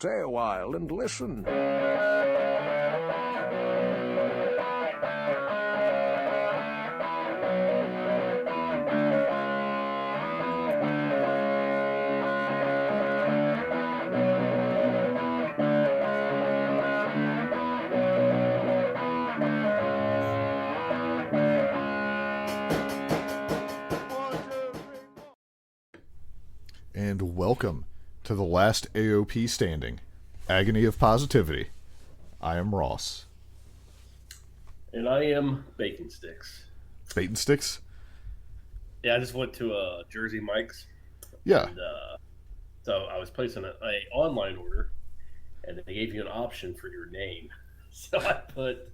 stay a while and listen. And welcome to the last AOP standing, Agony of Positivity. I am Ross. And I am Bacon Sticks. Bacon Sticks? Yeah, I just went to Jersey Mike's. Yeah. And, so I was placing a online order, and they gave you an option for your name. So I put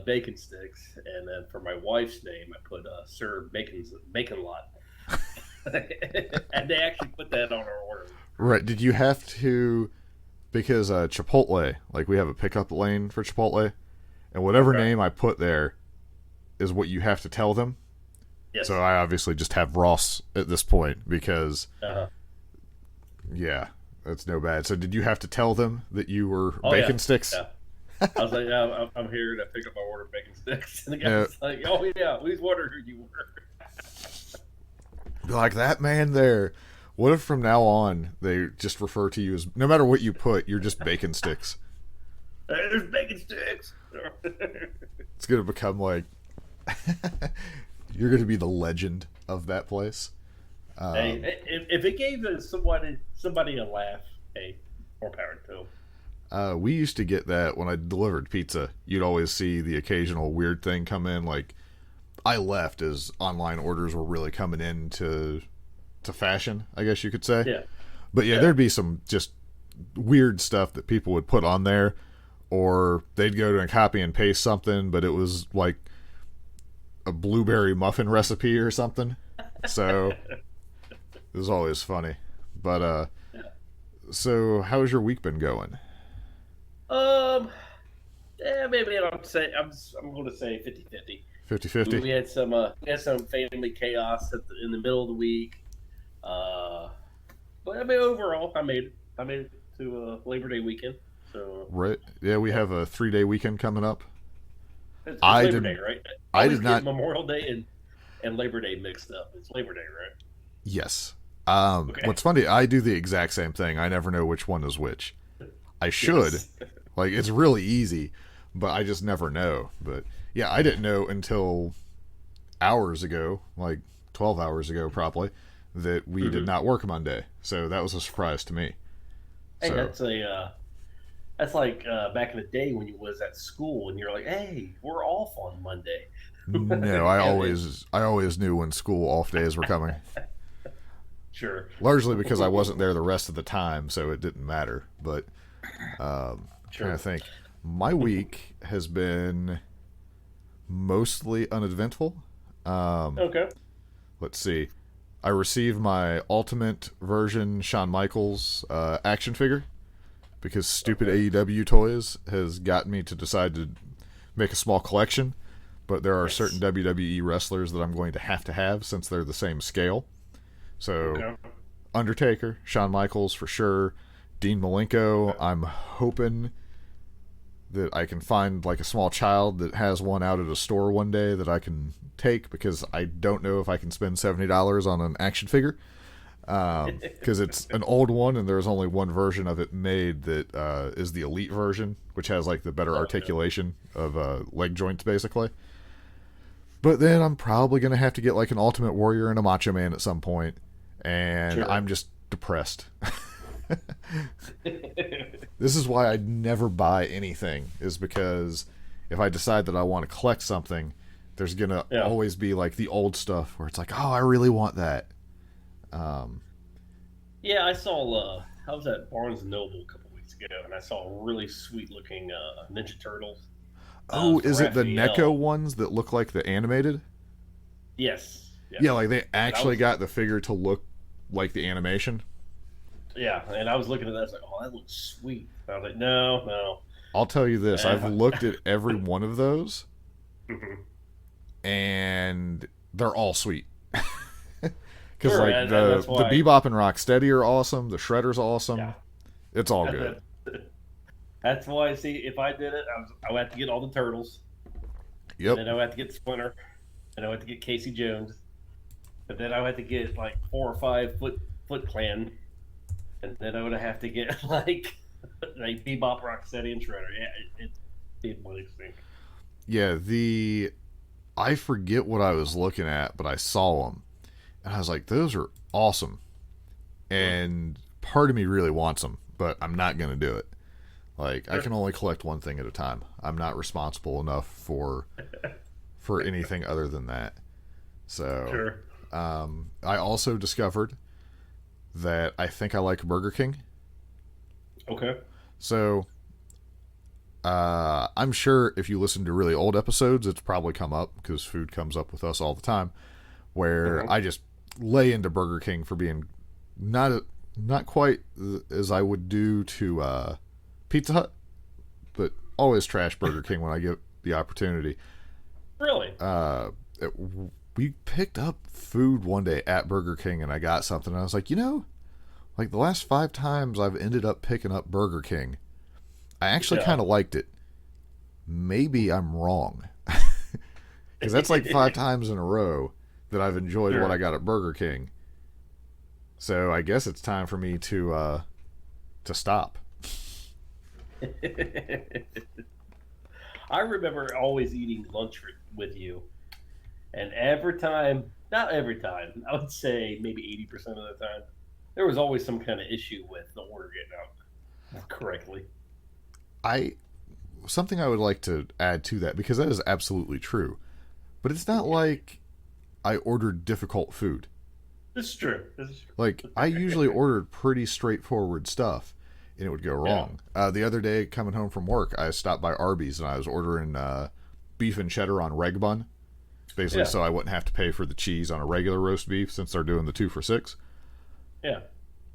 Bacon Sticks, and then for my wife's name, I put Sir Bacon Lot. And they actually put that on our order. Right. Did you have to, because Chipotle, like we have a pickup lane for Chipotle, and whatever name I put there is what you have to tell them. Yes. So I obviously just have Ross at this point because, yeah, that's no bad. So did you have to tell them that you were Bacon Sticks? Yeah. I was like, yeah, I'm here to pick up my order of Bacon Sticks. And the guy was like, oh, yeah, we was wondering who you were. Like that man there. What if from now on they just refer to you as, no matter what you put, you're just Bacon Sticks? There's Bacon Sticks. It's going to become like, you're going to be the legend of that place. Hey, if it gave somebody a laugh, hey, more power to them. We used to get that when I delivered pizza. You'd always see the occasional weird thing come in, like, I left as online orders were really coming into fashion, I guess you could say. Yeah. But yeah, there'd be some just weird stuff that people would put on there, or they'd go to and copy and paste something, but it was like a blueberry muffin recipe or something. So it was always funny. But so how's your week been going? Yeah, maybe I'm going to say 50-50. 50-50? We had some family chaos in the middle of the week, but I mean overall, I made it to Labor Day weekend. So right, yeah, we have a 3-day weekend coming up. It's Labor Day, right? I did not Memorial Day and Labor Day mixed up. It's Labor Day, right? Yes. Okay. What's funny, I do the exact same thing. I never know which one is which. I should. Yes. Like, it's really easy, but I just never know. But yeah, I didn't know until hours ago, like 12 hours ago probably, that we did not work Monday. So that was a surprise to me. Hey, so, that's like back in the day when you was at school and you're like, hey, we're off on Monday. No, I always knew when school off days were coming. Sure. Largely because I wasn't there the rest of the time, so it didn't matter. But trying to think. My week has been mostly uneventful. Okay. Let's see. I received my Ultimate version Shawn Michaels action figure because stupid AEW Toys has gotten me to decide to make a small collection. But there are certain WWE wrestlers that I'm going to have since they're the same scale. So, Undertaker, Shawn Michaels for sure, Dean Malenko. I'm hoping that I can find like a small child that has one out at a store one day that I can take, because I don't know if I can spend $70 on an action figure, because it's an old one and there's only one version of it made that is the elite version, which has like the better articulation of leg joints basically. But then I'm probably going to have to get like an Ultimate Warrior and a Macho Man at some point, and I'm just depressed. This is why I never buy anything, is because if I decide that I want to collect something, there's going to always be like the old stuff where it's like, oh, I really want that. Yeah, I saw, I was at Barnes & Noble a couple weeks ago, and I saw really sweet-looking Ninja Turtles. Oh, is it the Raphael. NECO ones that look like the animated? Yes. Yeah, like they actually got the figure to look like the animation. Yeah, and I was looking at that, I was like, oh, that looks sweet. I was like, no. I'll tell you this, I've looked at every one of those, and they're all sweet. Because Sure, like the Bebop and Rocksteady are awesome, the Shredder's awesome. It's all good. That's why, see, if I did it, I would have to get all the turtles. Yep. And then I would have to get Splinter. And I would have to get Casey Jones. But then I would have to get like 4 or 5 Foot Clan. And then I would have to get like Bebop, Rocksteady, and Shredder. Yeah, it's one extinct. Yeah, I forget what I was looking at, but I saw them. And I was like, those are awesome. And part of me really wants them, but I'm not going to do it. Like, I can only collect one thing at a time. I'm not responsible enough for anything other than that. So, Sure. I also discovered that I think I like Burger King. Okay. So, I'm sure if you listen to really old episodes, it's probably come up, because food comes up with us all the time, where I just lay into Burger King for being not quite as I would do to Pizza Hut, but always trash Burger King when I get the opportunity. Really? We picked up food one day at Burger King, and I got something, and I was like, like the last 5 times I've ended up picking up Burger King, I actually kind of liked it. Maybe I'm wrong. Because that's like 5 times in a row that I've enjoyed what I got at Burger King. So I guess it's time for me to stop. I remember always eating lunch with you. And every time, not every time, I would say maybe 80% of the time, there was always some kind of issue with the order getting out correctly. Something I would like to add to that, because that is absolutely true. But it's not like I ordered difficult food. This is true. Like, I usually ordered pretty straightforward stuff, and it would go wrong. The other day, coming home from work, I stopped by Arby's, and I was ordering beef and cheddar on reg bun. Basically, so I wouldn't have to pay for the cheese on a regular roast beef, since they're doing the 2 for $6. Yeah.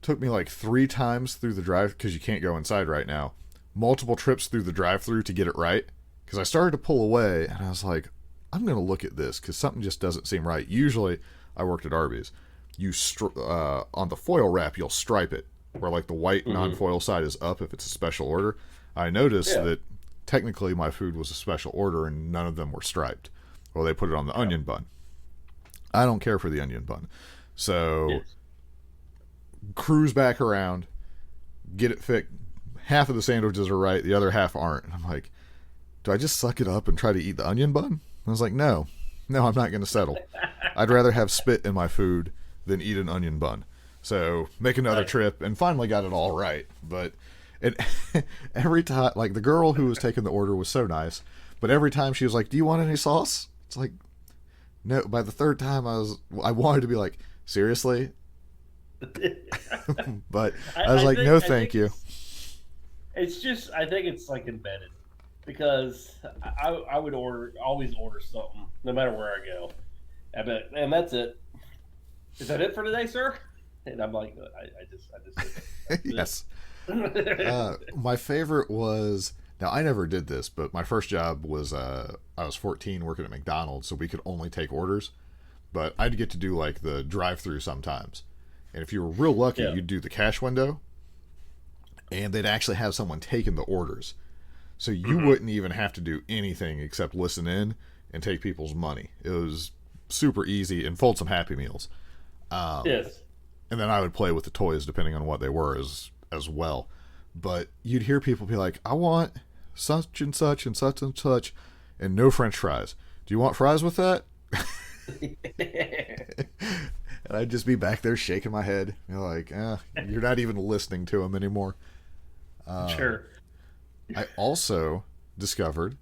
Took me like 3 times through the drive, because you can't go inside right now. Multiple trips through the drive-thru to get it right, because I started to pull away, and I was like, I'm going to look at this, because something just doesn't seem right. Usually, I worked at Arby's. On the foil wrap, you'll stripe it, where like the white non-foil side is up if it's a special order. I noticed that technically my food was a special order, and none of them were striped. Well, they put it on the onion bun. I don't care for the onion bun. So, cruise back around, get it fixed. Half of the sandwiches are right, the other half aren't. And I'm like, do I just suck it up and try to eat the onion bun? And I was like, no, I'm not going to settle. I'd rather have spit in my food than eat an onion bun. So, make another trip, and finally got it all right. But every time, like, the girl who was taking the order was so nice, but every time she was like, do you want any sauce? It's like, no. By the 3rd time, I wanted to be like, seriously? But I was like, no, thank you. It's just, I think it's like embedded, because I would always order something, no matter where I go. And that's it. Is that it for today, sir? And I'm like, I just yes. My favorite was, now I never did this, but my first job was, I was 14 working at McDonald's, so we could only take orders, but I'd get to do like the drive-thru sometimes. And if you were real lucky, you'd do the cash window, and they'd actually have someone taking the orders. So you wouldn't even have to do anything except listen in and take people's money. It was super easy, and fold some Happy Meals. Yes. And then I would play with the toys depending on what they were as well. But you'd hear people be like, I want such and such and such and such, and no French fries. Do you want fries with that? And I'd just be back there shaking my head. You're like, you're not even listening to them anymore. Sure. I also discovered,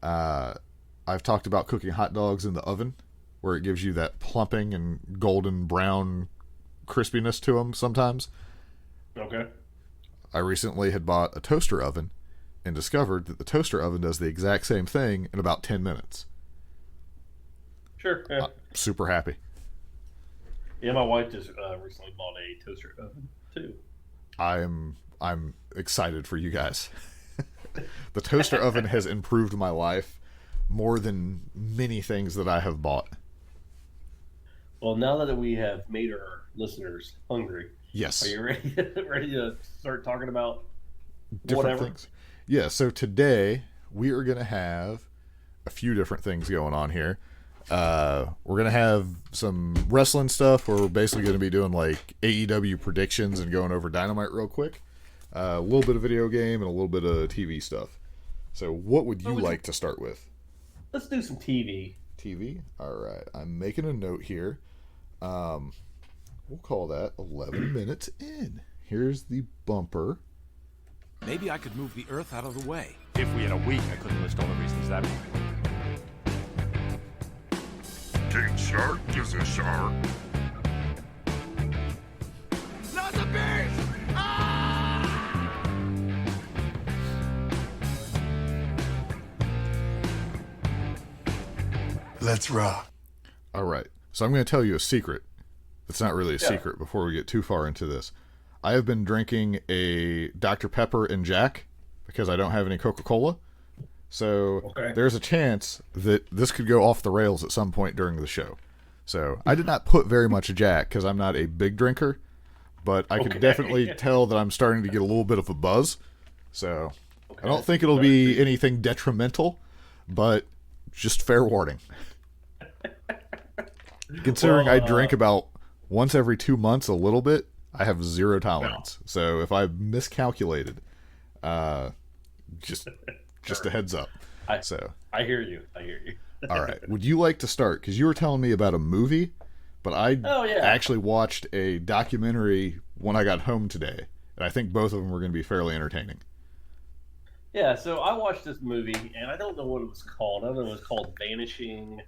I've talked about cooking hot dogs in the oven, where it gives you that plumping and golden brown crispiness to them sometimes. Okay. I recently had bought a toaster oven and discovered that the toaster oven does the exact same thing in about 10 minutes. Sure. Yeah. Super happy. Yeah, my wife just recently bought a toaster oven too. I'm excited for you guys. The toaster oven has improved my life more than many things that I have bought. Well, now that we have made our listeners hungry, Yes. Are you ready? Ready to start talking about Different whatever things. Yeah. So today we are going to have a few different things going on here. We're going to have some wrestling stuff where we're basically going to be doing like AEW predictions and going over Dynamite real quick. A little bit of video game and a little bit of TV stuff. So what would you like to start with? Let's do some TV. TV? All right. I'm making a note here. We'll call that 11 minutes in. Here's the bumper. Maybe I could move the Earth out of the way. If we had a week, I couldn't list all the reasons that. King Shark is a shark. Not the beast! Let's rock. All right. So I'm going to tell you a secret. It's not really a secret before we get too far into this. I have been drinking a Dr. Pepper and Jack because I don't have any Coca-Cola. So there's a chance that this could go off the rails at some point during the show. So I did not put very much Jack because I'm not a big drinker, but I can definitely tell that I'm starting to get a little bit of a buzz. So I don't think it'll be anything detrimental, but just fair warning. Considering I drink about once every 2 months a little bit, I have zero tolerance. So if I miscalculated, just a heads up. I hear you. All right. Would you like to start? Because you were telling me about a movie, but I actually watched a documentary when I got home today, and I think both of them were going to be fairly entertaining. Yeah, so I watched this movie, and I don't know what it was called. I don't know if it was called Vanishing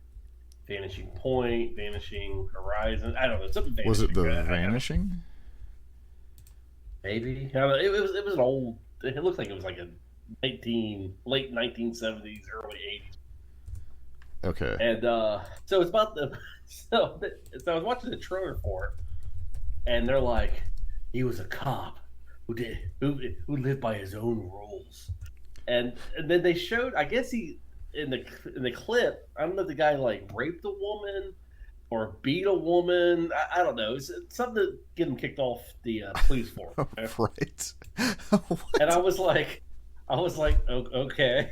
Point, Vanishing Horizon. I don't know. Something Vanishing. Was it The Vanishing? Maybe. I don't know. It was an old. It looked like it was like a late 1970s, early 80s. Okay. And so it's about so I was watching the trailer for it, and they're like, he was a cop who lived by his own rules, and then they showed. I guess he in the clip. I don't know if the guy like raped a woman or beat a woman. I don't know. It's something to get him kicked off the police force. Right. And I was like, okay.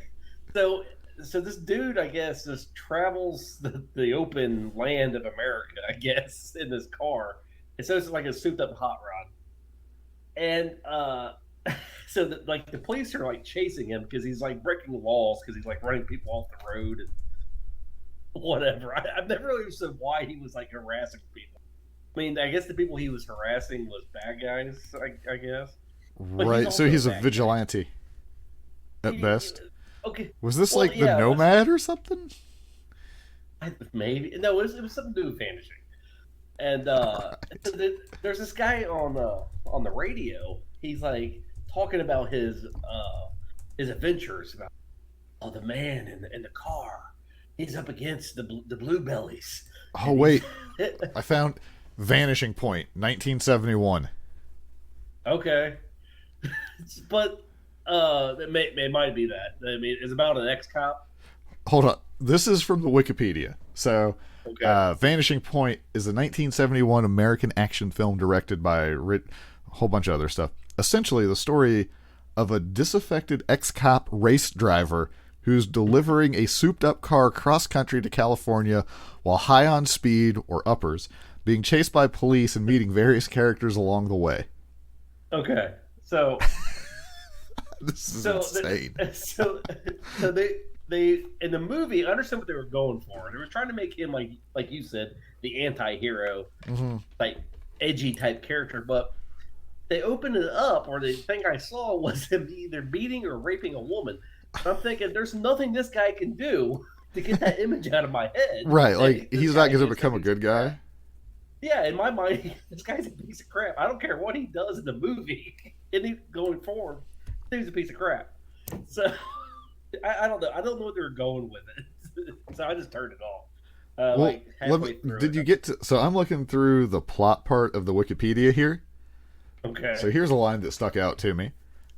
So this dude, I guess, just travels the open land of America, I guess, in this car. And so it's like a souped up hot rod. And so the police are like chasing him because he's like breaking laws because he's like running people off the road and whatever. I've never really understood why he was like harassing people. I mean, I guess the people he was harassing was bad guys, I guess. Right. So he's a vigilante at best. Okay. Was this like the Nomad or something? Maybe. No, it was something to do with vanishing. And so there's this guy on the radio. He's like talking about his adventures about the man in the car. He's up against the blue bellies. Oh wait, I found Vanishing Point, 1971. Okay, but it might be that. I mean, it's about an ex-cop. Hold on, this is from the Wikipedia. So, Vanishing Point is a 1971 American action film directed by a whole bunch of other stuff. Essentially, the story of a disaffected ex-cop race driver who's delivering a souped-up car cross-country to California while high on speed, or uppers, being chased by police and meeting various characters along the way. Okay, so... This is insane. So they in the movie, I understand what they were going for. They were trying to make him like you said, the anti-hero, like edgy type character, but they opened it up, or the thing I saw was him either beating or raping a woman. I'm thinking, there's nothing this guy can do to get that image out of my head. Right, like he's not going to become a good guy. Yeah, in my mind, this guy's a piece of crap. I don't care what he does in the movie, going forward, he's a piece of crap. So I don't know. I don't know what they were going with it. So I just turned it off. Did you get to? So I'm looking through the plot part of the Wikipedia here. Okay. So here's a line that stuck out to me.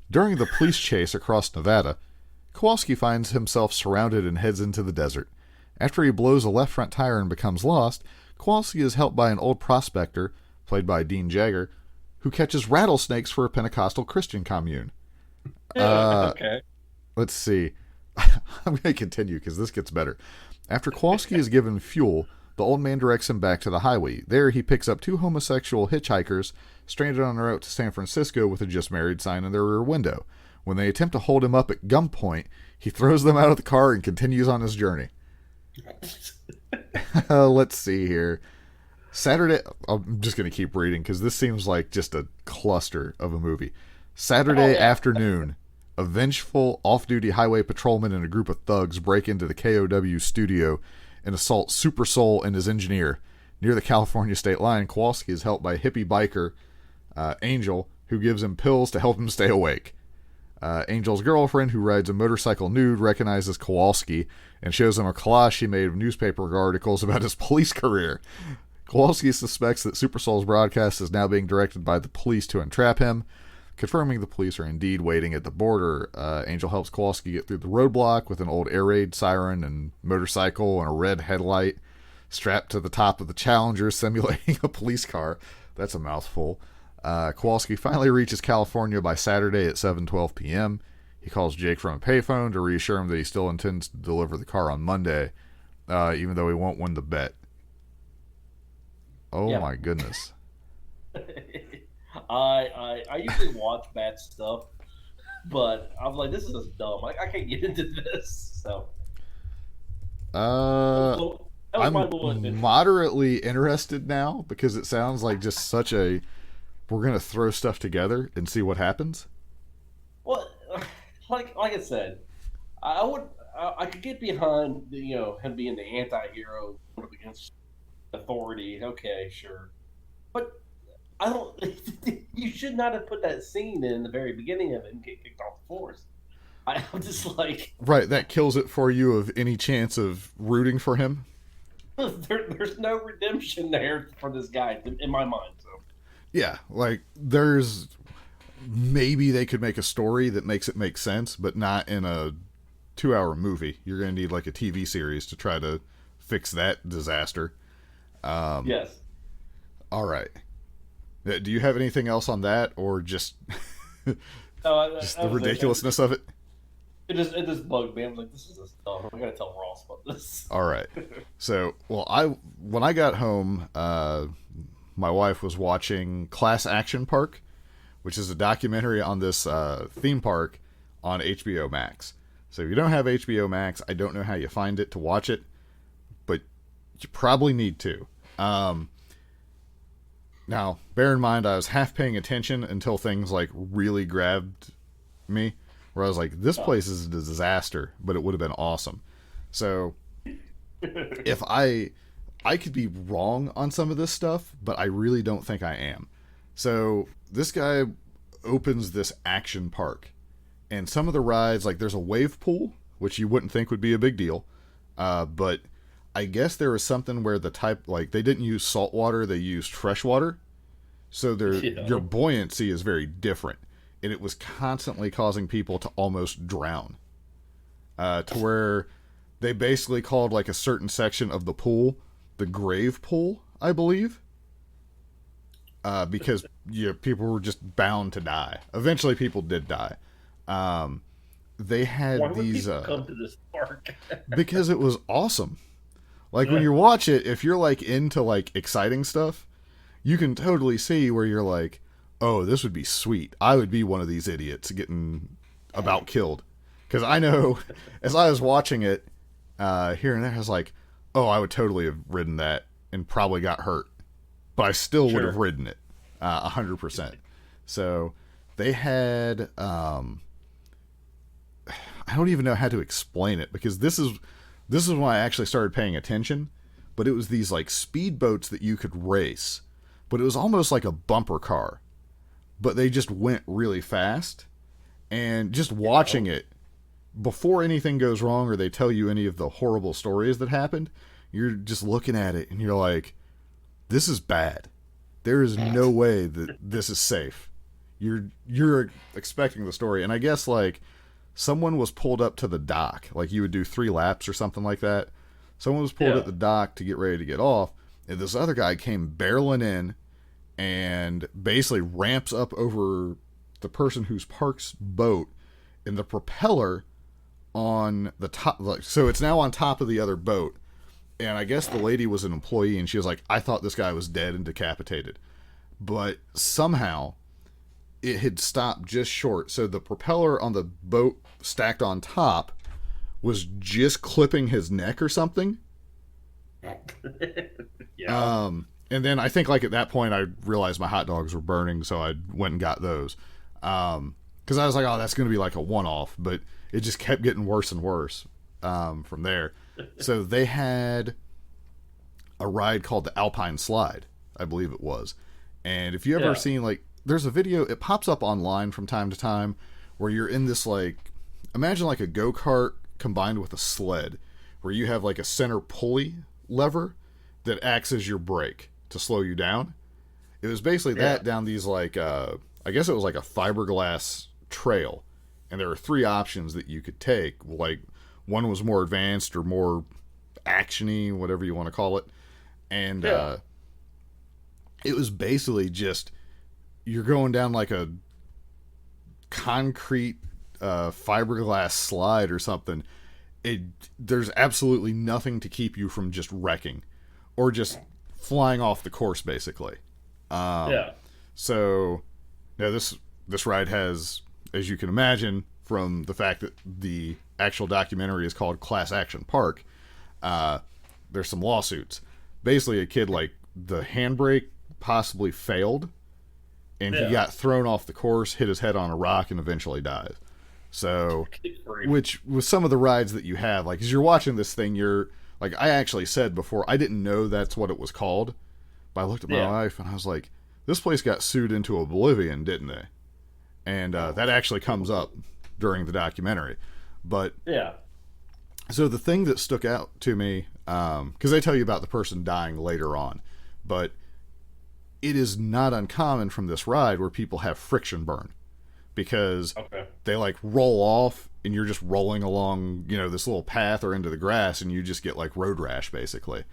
During the police chase across Nevada, Kowalski finds himself surrounded and heads into the desert. After he blows a left front tire and becomes lost, Kowalski is helped by an old prospector, played by Dean Jagger, who catches rattlesnakes for a Pentecostal Christian commune. Okay. Let's see. I'm going to continue because this gets better. After Kowalski is given fuel, the old man directs him back to the highway. There, he picks up 2 homosexual hitchhikers stranded on the route to San Francisco with a just married sign in their rear window. When they attempt to hold him up at gunpoint, he throws them out of the car and continues on his journey. Let's see here. Saturday, I'm just going to keep reading because this seems like just a cluster of a movie. Saturday afternoon, a vengeful off-duty highway patrolman and a group of thugs break into the KOW studio and assault Super Soul and his engineer. Near the California state line, Kowalski is helped by a hippie biker, Angel, who gives him pills to help him stay awake. Angel's girlfriend, who rides a motorcycle nude, recognizes Kowalski and shows him a collage she made of newspaper articles about his police career. Kowalski suspects that Super Soul's broadcast is now being directed by the police to entrap him. Confirming the police are indeed waiting at the border, Angel helps Kowalski get through the roadblock with an old air raid siren and motorcycle and a red headlight strapped to the top of the Challenger, simulating a police car. That's a mouthful. Kowalski finally reaches California by Saturday at 7:12 p.m. He calls Jake from a payphone to reassure him that he still intends to deliver the car on Monday, even though he won't win the bet. Oh my goodness. I usually watch bad stuff, but I'm like, this is just dumb. Like, I can't get into this. So, I'm moderately interested now because it sounds like just such a we're gonna throw stuff together and see what happens. Well, like I said, I could get behind him being the anti-hero against authority. Okay, sure, but I don't. You should not have put that scene in the very beginning of it and get kicked off the force. I'm just like, right, that kills it for you of any chance of rooting for him. There's no redemption there for this guy in my mind. So yeah, like there's maybe they could make a story that makes it make sense, but not in a 2-hour movie. You're gonna need like a TV series to try to fix that disaster. Yes. All right. Do you have anything else on that, or just just the ridiculousness of it? It just bugged me. I'm like, this is just dumb. I gotta tell Ross about this. All right. So, when I got home, my wife was watching Class Action Park, which is a documentary on this theme park on HBO Max. So if you don't have HBO Max, I don't know how you find it to watch it, but you probably need to. Now, bear in mind, I was half paying attention until things like really grabbed me, where I was like, this place is a disaster, but it would have been awesome. So, if I could be wrong on some of this stuff, but I really don't think I am. So, this guy opens this action park, and some of the rides, like there's a wave pool, which you wouldn't think would be a big deal, but I guess there was something where the type, like they didn't use salt water, they used fresh water. So your buoyancy is very different. And it was constantly causing people to almost drown. To where they basically called like a certain section of the pool the grave pool, I believe. Because people were just bound to die. Eventually people did die. They had Why these... would people come to this park? Because it was awesome. Like, when you watch it, if you're, like, into, like, exciting stuff, you can totally see where you're like, oh, this would be sweet. I would be one of these idiots getting about killed. Because I know, as I was watching it here and there, I was like, oh, I would totally have ridden that and probably got hurt. But I still would have ridden it 100%. So, they had... I don't even know how to explain it, because this is when I actually started paying attention, but it was these like speedboats that you could race, but it was almost like a bumper car, but they just went really fast, and just watching it before anything goes wrong or they tell you any of the horrible stories that happened, you're just looking at it and you're like, this is bad. There is no way that this is safe. You're expecting the story, and I guess like someone was pulled up to the dock, like you would do 3 laps or something like that. Someone was pulled at the dock to get ready to get off, and this other guy came barreling in and basically ramps up over the person who's park's boat, and the propeller on the top, like, so it's now on top of the other boat. And I guess the lady was an employee, and she was like, I thought this guy was dead and decapitated. But somehow it had stopped just short. So the propeller on the boat stacked on top was just clipping his neck or something. Yeah. And then I think, like, at that point I realized my hot dogs were burning, so I went and got those. Because I was like, oh, that's going to be like a one-off, but it just kept getting worse and worse from there. So they had a ride called the Alpine Slide, I believe it was. And if you ever seen, like, there's a video, it pops up online from time to time, where you're in this, like, imagine like a go-kart combined with a sled, where you have like a center pulley lever that acts as your brake to slow you down. It was basically that down these, like, I guess it was like a fiberglass trail. And there were 3 options that you could take. Like, one was more advanced or more action-y, whatever you want to call it. And it was basically just, you're going down like a concrete fiberglass slide or something. There's absolutely nothing to keep you from just wrecking or just flying off the course, basically. So, now this ride has, as you can imagine, from the fact that the actual documentary is called Class Action Park, there's some lawsuits. Basically, a kid, like, the handbrake possibly failed, and he got thrown off the course, hit his head on a rock, and eventually died. So, which with some of the rides that you have, like, as you're watching this thing, you're, like, I actually said before, I didn't know that's what it was called, but I looked at my wife, and I was like, this place got sued into oblivion, didn't they? And that actually comes up during the documentary. But so the thing that stuck out to me, because they tell you about the person dying later on, but it is not uncommon from this ride where people have friction burn, because they, like, roll off and you're just rolling along, you know, this little path or into the grass, and you just get, like, road rash, basically.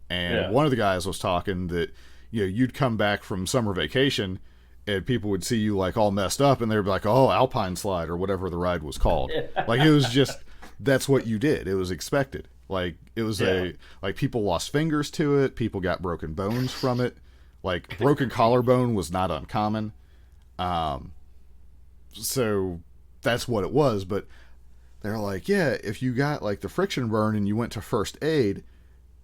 And one of the guys was talking that, you know, you'd come back from summer vacation and people would see you, like, all messed up, and they'd be like, oh, Alpine Slide, or whatever the ride was called. Like, it was just, that's what you did. It was expected. Like, it was like, people lost fingers to it. People got broken bones from it. Like, broken collarbone was not uncommon. So that's what it was. But they're like, yeah, if you got, like, the friction burn and you went to first aid,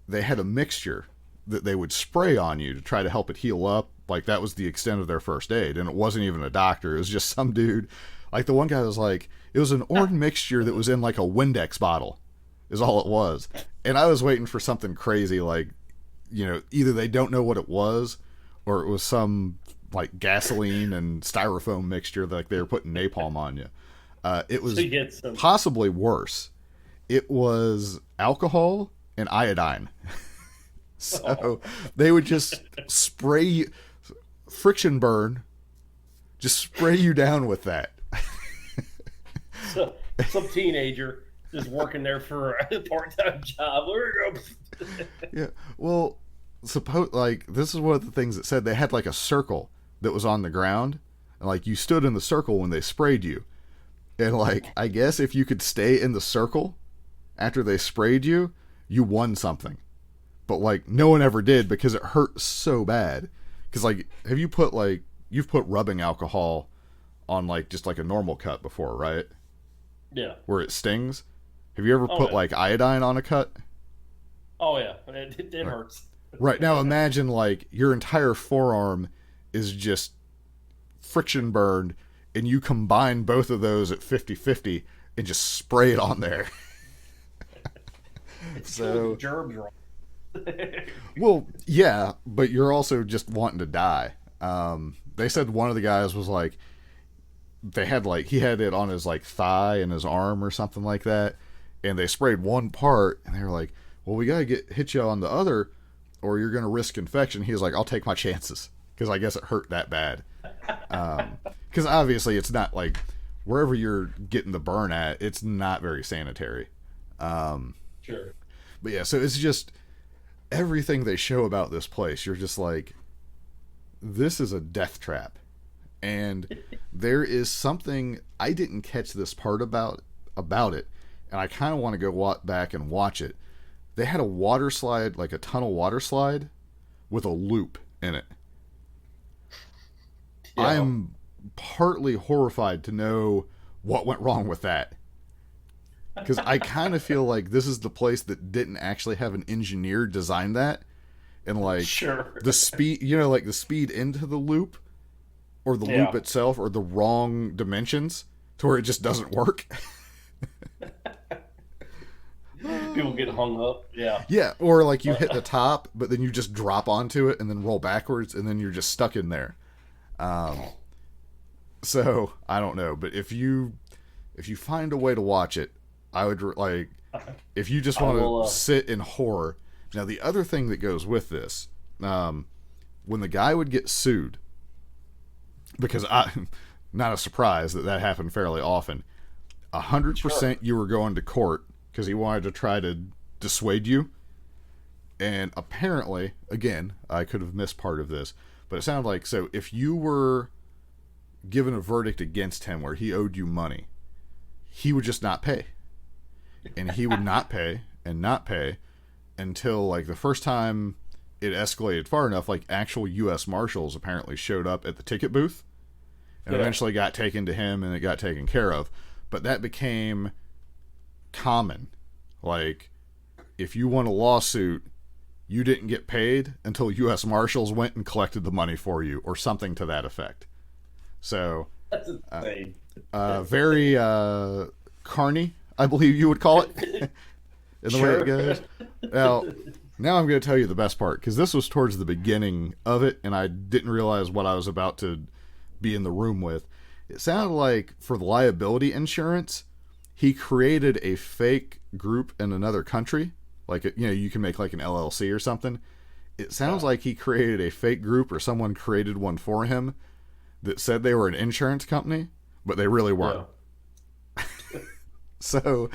they had a mixture that they would spray on you to try to help it heal up. Like, that was the extent of their first aid. And it wasn't even a doctor. It was just some dude. Like, the one guy was like, it was an orange mixture that was in, like, a Windex bottle is all it was. And I was waiting for something crazy, like, you know, either they don't know what it was, or it was some, like, gasoline and styrofoam mixture that, like, they were putting napalm on you. It was possibly worse. It was alcohol and iodine. So they would just spray you, friction burn, just spray you down with that. So, some teenager is working there for a part-time job. Yeah, well, like, this is one of the things that said they had, like, a circle that was on the ground, and, like, you stood in the circle when they sprayed you, and, like, I guess if you could stay in the circle after they sprayed you, you won something. But, like, no one ever did, because it hurt so bad. Because, like, have you put, like, you've put rubbing alcohol on, like, just, like, a normal cut before, right? Yeah. Where it stings? Have you ever put, like, iodine on a cut? Oh, yeah. It hurts. Right. Now imagine, like, your entire forearm is just friction burned, and you combine both of those at 50-50 and just spray it on there. So germs wrong. Well, yeah, but you're also just wanting to die. They said one of the guys was like, they had, like, he had it on his, like, thigh and his arm or something like that, and they sprayed one part, and they were like, well, we gotta hit you on the other, or you're gonna risk infection. He was like, I'll take my chances, because I guess it hurt that bad. Because obviously it's not, like, wherever you're getting the burn at, it's not very sanitary. Sure. But yeah, so it's just everything they show about this place, you're just like, this is a death trap. And there is something, I didn't catch this part about it, and I kind of want to go back and watch it. They had a water slide, like a tunnel water slide, with a loop in it. Yeah. I'm partly horrified to know what went wrong with that. Because I kind of feel like this is the place that didn't actually have an engineer design that. And like Sure. the speed, like the speed into the loop or the loop itself or the wrong dimensions to where it just doesn't work. People get hung up. Yeah. Yeah, or like you hit the top, but then you just drop onto it and then roll backwards, and then you're just stuck in there. So I don't know, but if you find a way to watch it, I would like. If you just want to sit in horror. Now the other thing that goes with this, when the guy would get sued, because not a surprise that happened fairly often. 100% you were going to court because he wanted to try to dissuade you. And apparently, again, I could have missed part of this, but it sounded like, so if you were given a verdict against him where he owed you money, he would just not pay. And he would not pay and not pay until, like, the first time it escalated far enough, like, actual U.S. Marshals apparently showed up at the ticket booth and eventually got taken to him and it got taken care of. But that became common. Like, if you won a lawsuit, you didn't get paid until U.S. Marshals went and collected the money for you, or something to that effect. So, That's insane. very carny, I believe you would call it, in the way it goes. Now I'm going to tell you the best part, because this was towards the beginning of it, and I didn't realize what I was about to be in the room with. It sounded like for the liability insurance, he created a fake group in another country. Like, you can make like an LLC or something. It sounds like he created a fake group, or someone created one for him that said they were an insurance company, but they really weren't. Yeah. So,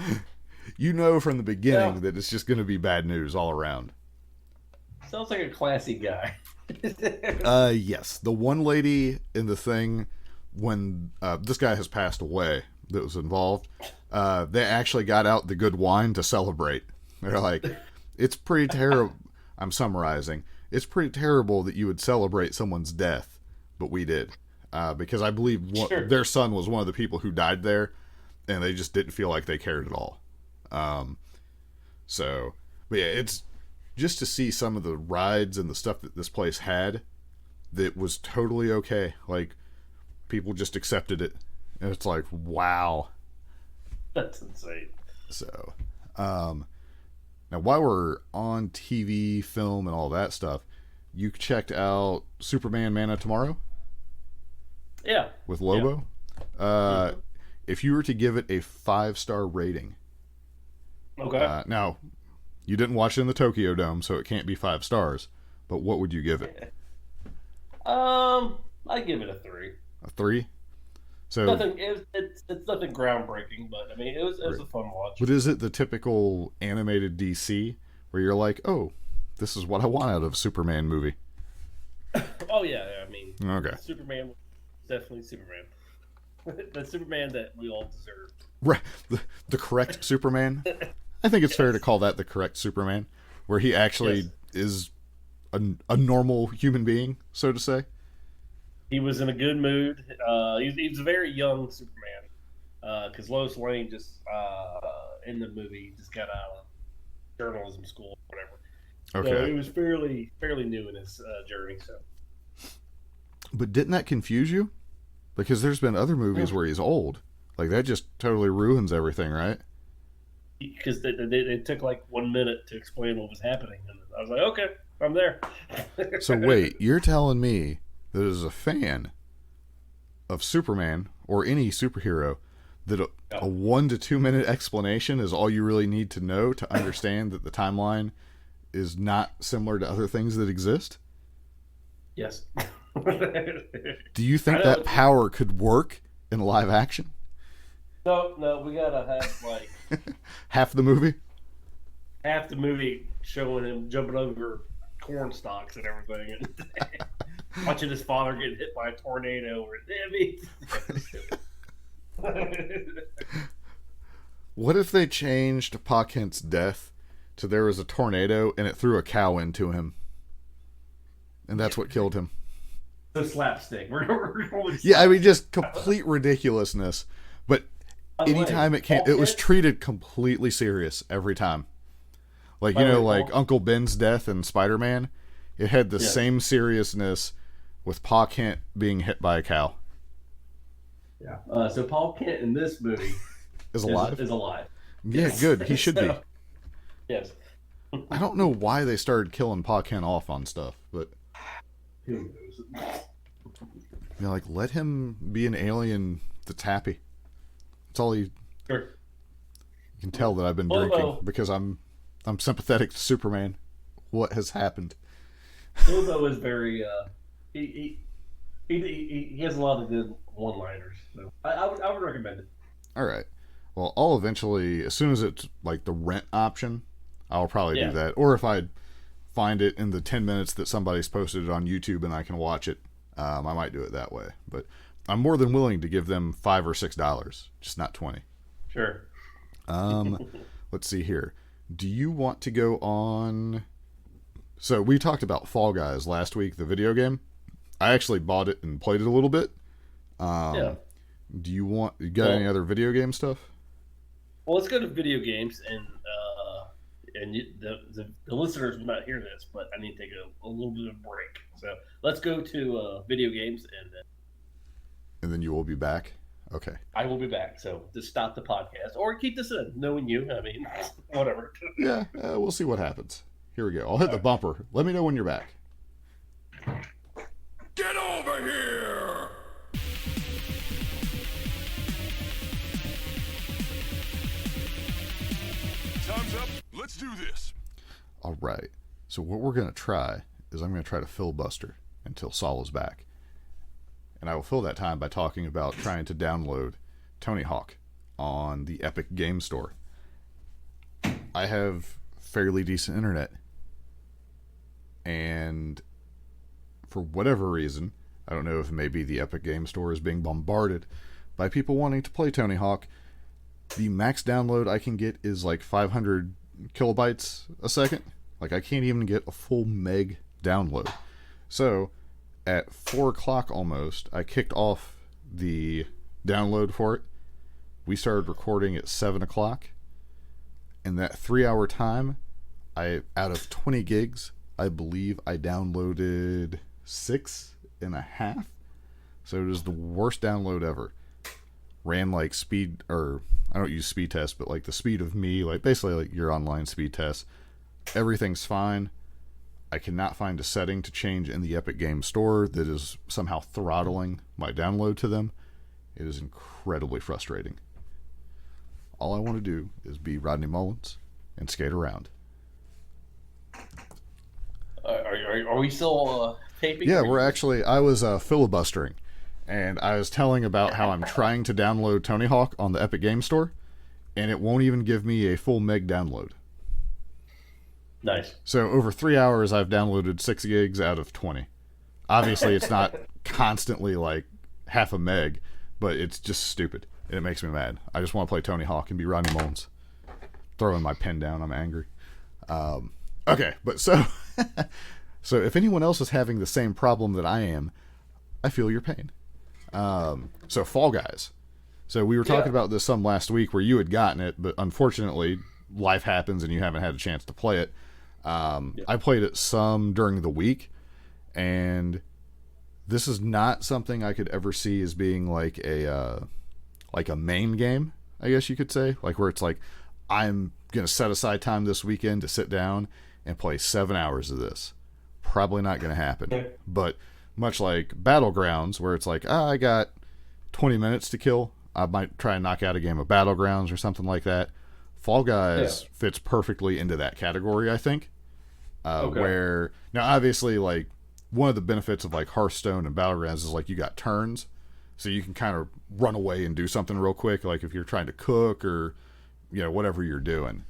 from the beginning that it's just going to be bad news all around. Sounds like a classy guy. Yes. The one lady in the thing, when this guy has passed away that was involved, they actually got out the good wine to celebrate. They're like, it's pretty terrible. I'm summarizing. It's pretty terrible that you would celebrate someone's death, but we did. Because I believe their son was one of the people who died there, and they just didn't feel like they cared at all. But yeah, it's just to see some of the rides and the stuff that this place had that was totally okay. Like, people just accepted it. And it's like, wow. That's insane. So, now while we're on TV, film, and all that stuff, you checked out Superman Man of Tomorrow? Yeah. With Lobo? Yeah. If you were to give it a 5-star rating. Okay. Now, you didn't watch it in the Tokyo Dome, so it can't be 5 stars. But what would you give it? I give it a 3. A 3? So it's nothing groundbreaking, but I mean it was a fun watch. But is it the typical animated DC where you're like, oh, this is what I want out of a Superman movie? Oh yeah, I mean, okay. Superman, definitely Superman. The Superman that we all deserve. Right, the correct Superman. I think it's fair to call that the correct Superman, where he actually is a normal human being, so to say. He was in a good mood. He was a very young Superman, because Lois Lane just in the movie just got out of journalism school or whatever. Okay. So he was fairly new in his journey. So. But didn't that confuse you? Because there's been other movies where he's old. Like, that just totally ruins everything, right? Because they took like 1 minute to explain what was happening, and I was like, okay, I'm there. So wait, you're telling me that as a fan of Superman or any superhero, that a 1 to 2 minute explanation is all you really need to know to understand that the timeline is not similar to other things that exist? Yes. Do you think that power could work in live action? No, we gotta have like half the movie showing him jumping over corn stalks and everything. Watching his father get hit by a tornado. What if they changed Pa Kent's death to there was a tornado and it threw a cow into him? And that's what killed him. The slapstick. We're going Yeah, I mean, just complete ridiculousness. But anytime it came, it was treated completely serious every time. Like, you know, like Uncle Ben's death in Spider-Man, it had the same seriousness with Pa Kent being hit by a cow. Yeah. So Paul Kent in this movie is alive. Is alive. Yeah, good. He should be. Yes. I don't know why they started killing Pa Kent off on stuff, but Who knows? you know, like, let him be an alien that's happy. That's all he. Sure. You can tell that I've been drinking because I'm sympathetic to Superman. What has happened? Bilbo is very he has a lot of good one-liners. So I would recommend it. All right. Well, I'll eventually, as soon as it's like the rent option, I'll probably do that. Or if I find it in the 10 minutes that somebody's posted it on YouTube and I can watch it, I might do it that way. But I'm more than willing to give them $5 or $6, just not 20. Sure. Let's see here. Do you want to go on? So we talked about Fall Guys last week, the video game. I actually bought it and played it a little bit. Do you got any other video game stuff? Well, let's go to video games, and the listeners will not hear this, but I need to take a little bit of a break. So let's go to video games, and then you will be back. Okay. I will be back. So just stop the podcast or keep this in. Knowing you, I mean, whatever. Yeah, we'll see what happens. Here we go. I'll hit the bumper. Let me know when you're back. Get over here! Time's up. Let's do this. All right. So what we're going to try is I'm going to try to filibuster until Saul is back. And I will fill that time by talking about trying to download Tony Hawk on the Epic Game Store. I have fairly decent internet. And for whatever reason, I don't know if maybe the Epic Game Store is being bombarded by people wanting to play Tony Hawk. The max download I can get is like 500 kilobytes a second. Like, I can't even get a full meg download. So at 4 o'clock almost, I kicked off the download for it. We started recording at 7 o'clock. In that 3-hour time, out of 20 gigs, I believe I downloaded 6.5. So it is the worst download ever. Ran like speed, or I don't use speed test, but like the speed of me, like basically like your online speed test. Everything's fine. I cannot find a setting to change in the Epic Game Store that is somehow throttling my download to them. It is incredibly frustrating. All I want to do is be Rodney Mullins and skate around. Are we still taping? Yeah, I was filibustering, and I was telling about how I'm trying to download Tony Hawk on the Epic Game Store, and it won't even give me a full meg download. Nice. So over 3 hours, I've downloaded 6 gigs out of 20. Obviously, it's not constantly like half a meg, but it's just stupid, and it makes me mad. I just want to play Tony Hawk and be Rodney Mullins. Throwing my pen down, I'm angry. Okay, but so if anyone else is having the same problem that I am, I feel your pain. So Fall Guys. So we were talking about this some last week where you had gotten it, but unfortunately life happens and you haven't had a chance to play it. I played it some during the week, and this is not something I could ever see as being like a main game, I guess you could say, like where it's like, I'm going to set aside time this weekend to sit down and play 7 hours of this. Probably not going to happen. But much like Battlegrounds, where it's like, I got 20 minutes to kill, I might try and knock out a game of Battlegrounds or something like that. Fall Guys fits perfectly into that category, I think. Where, now obviously, like, one of the benefits of like Hearthstone and Battlegrounds is like you got turns, so you can kind of run away and do something real quick, like if you're trying to cook or, you know, whatever you're doing.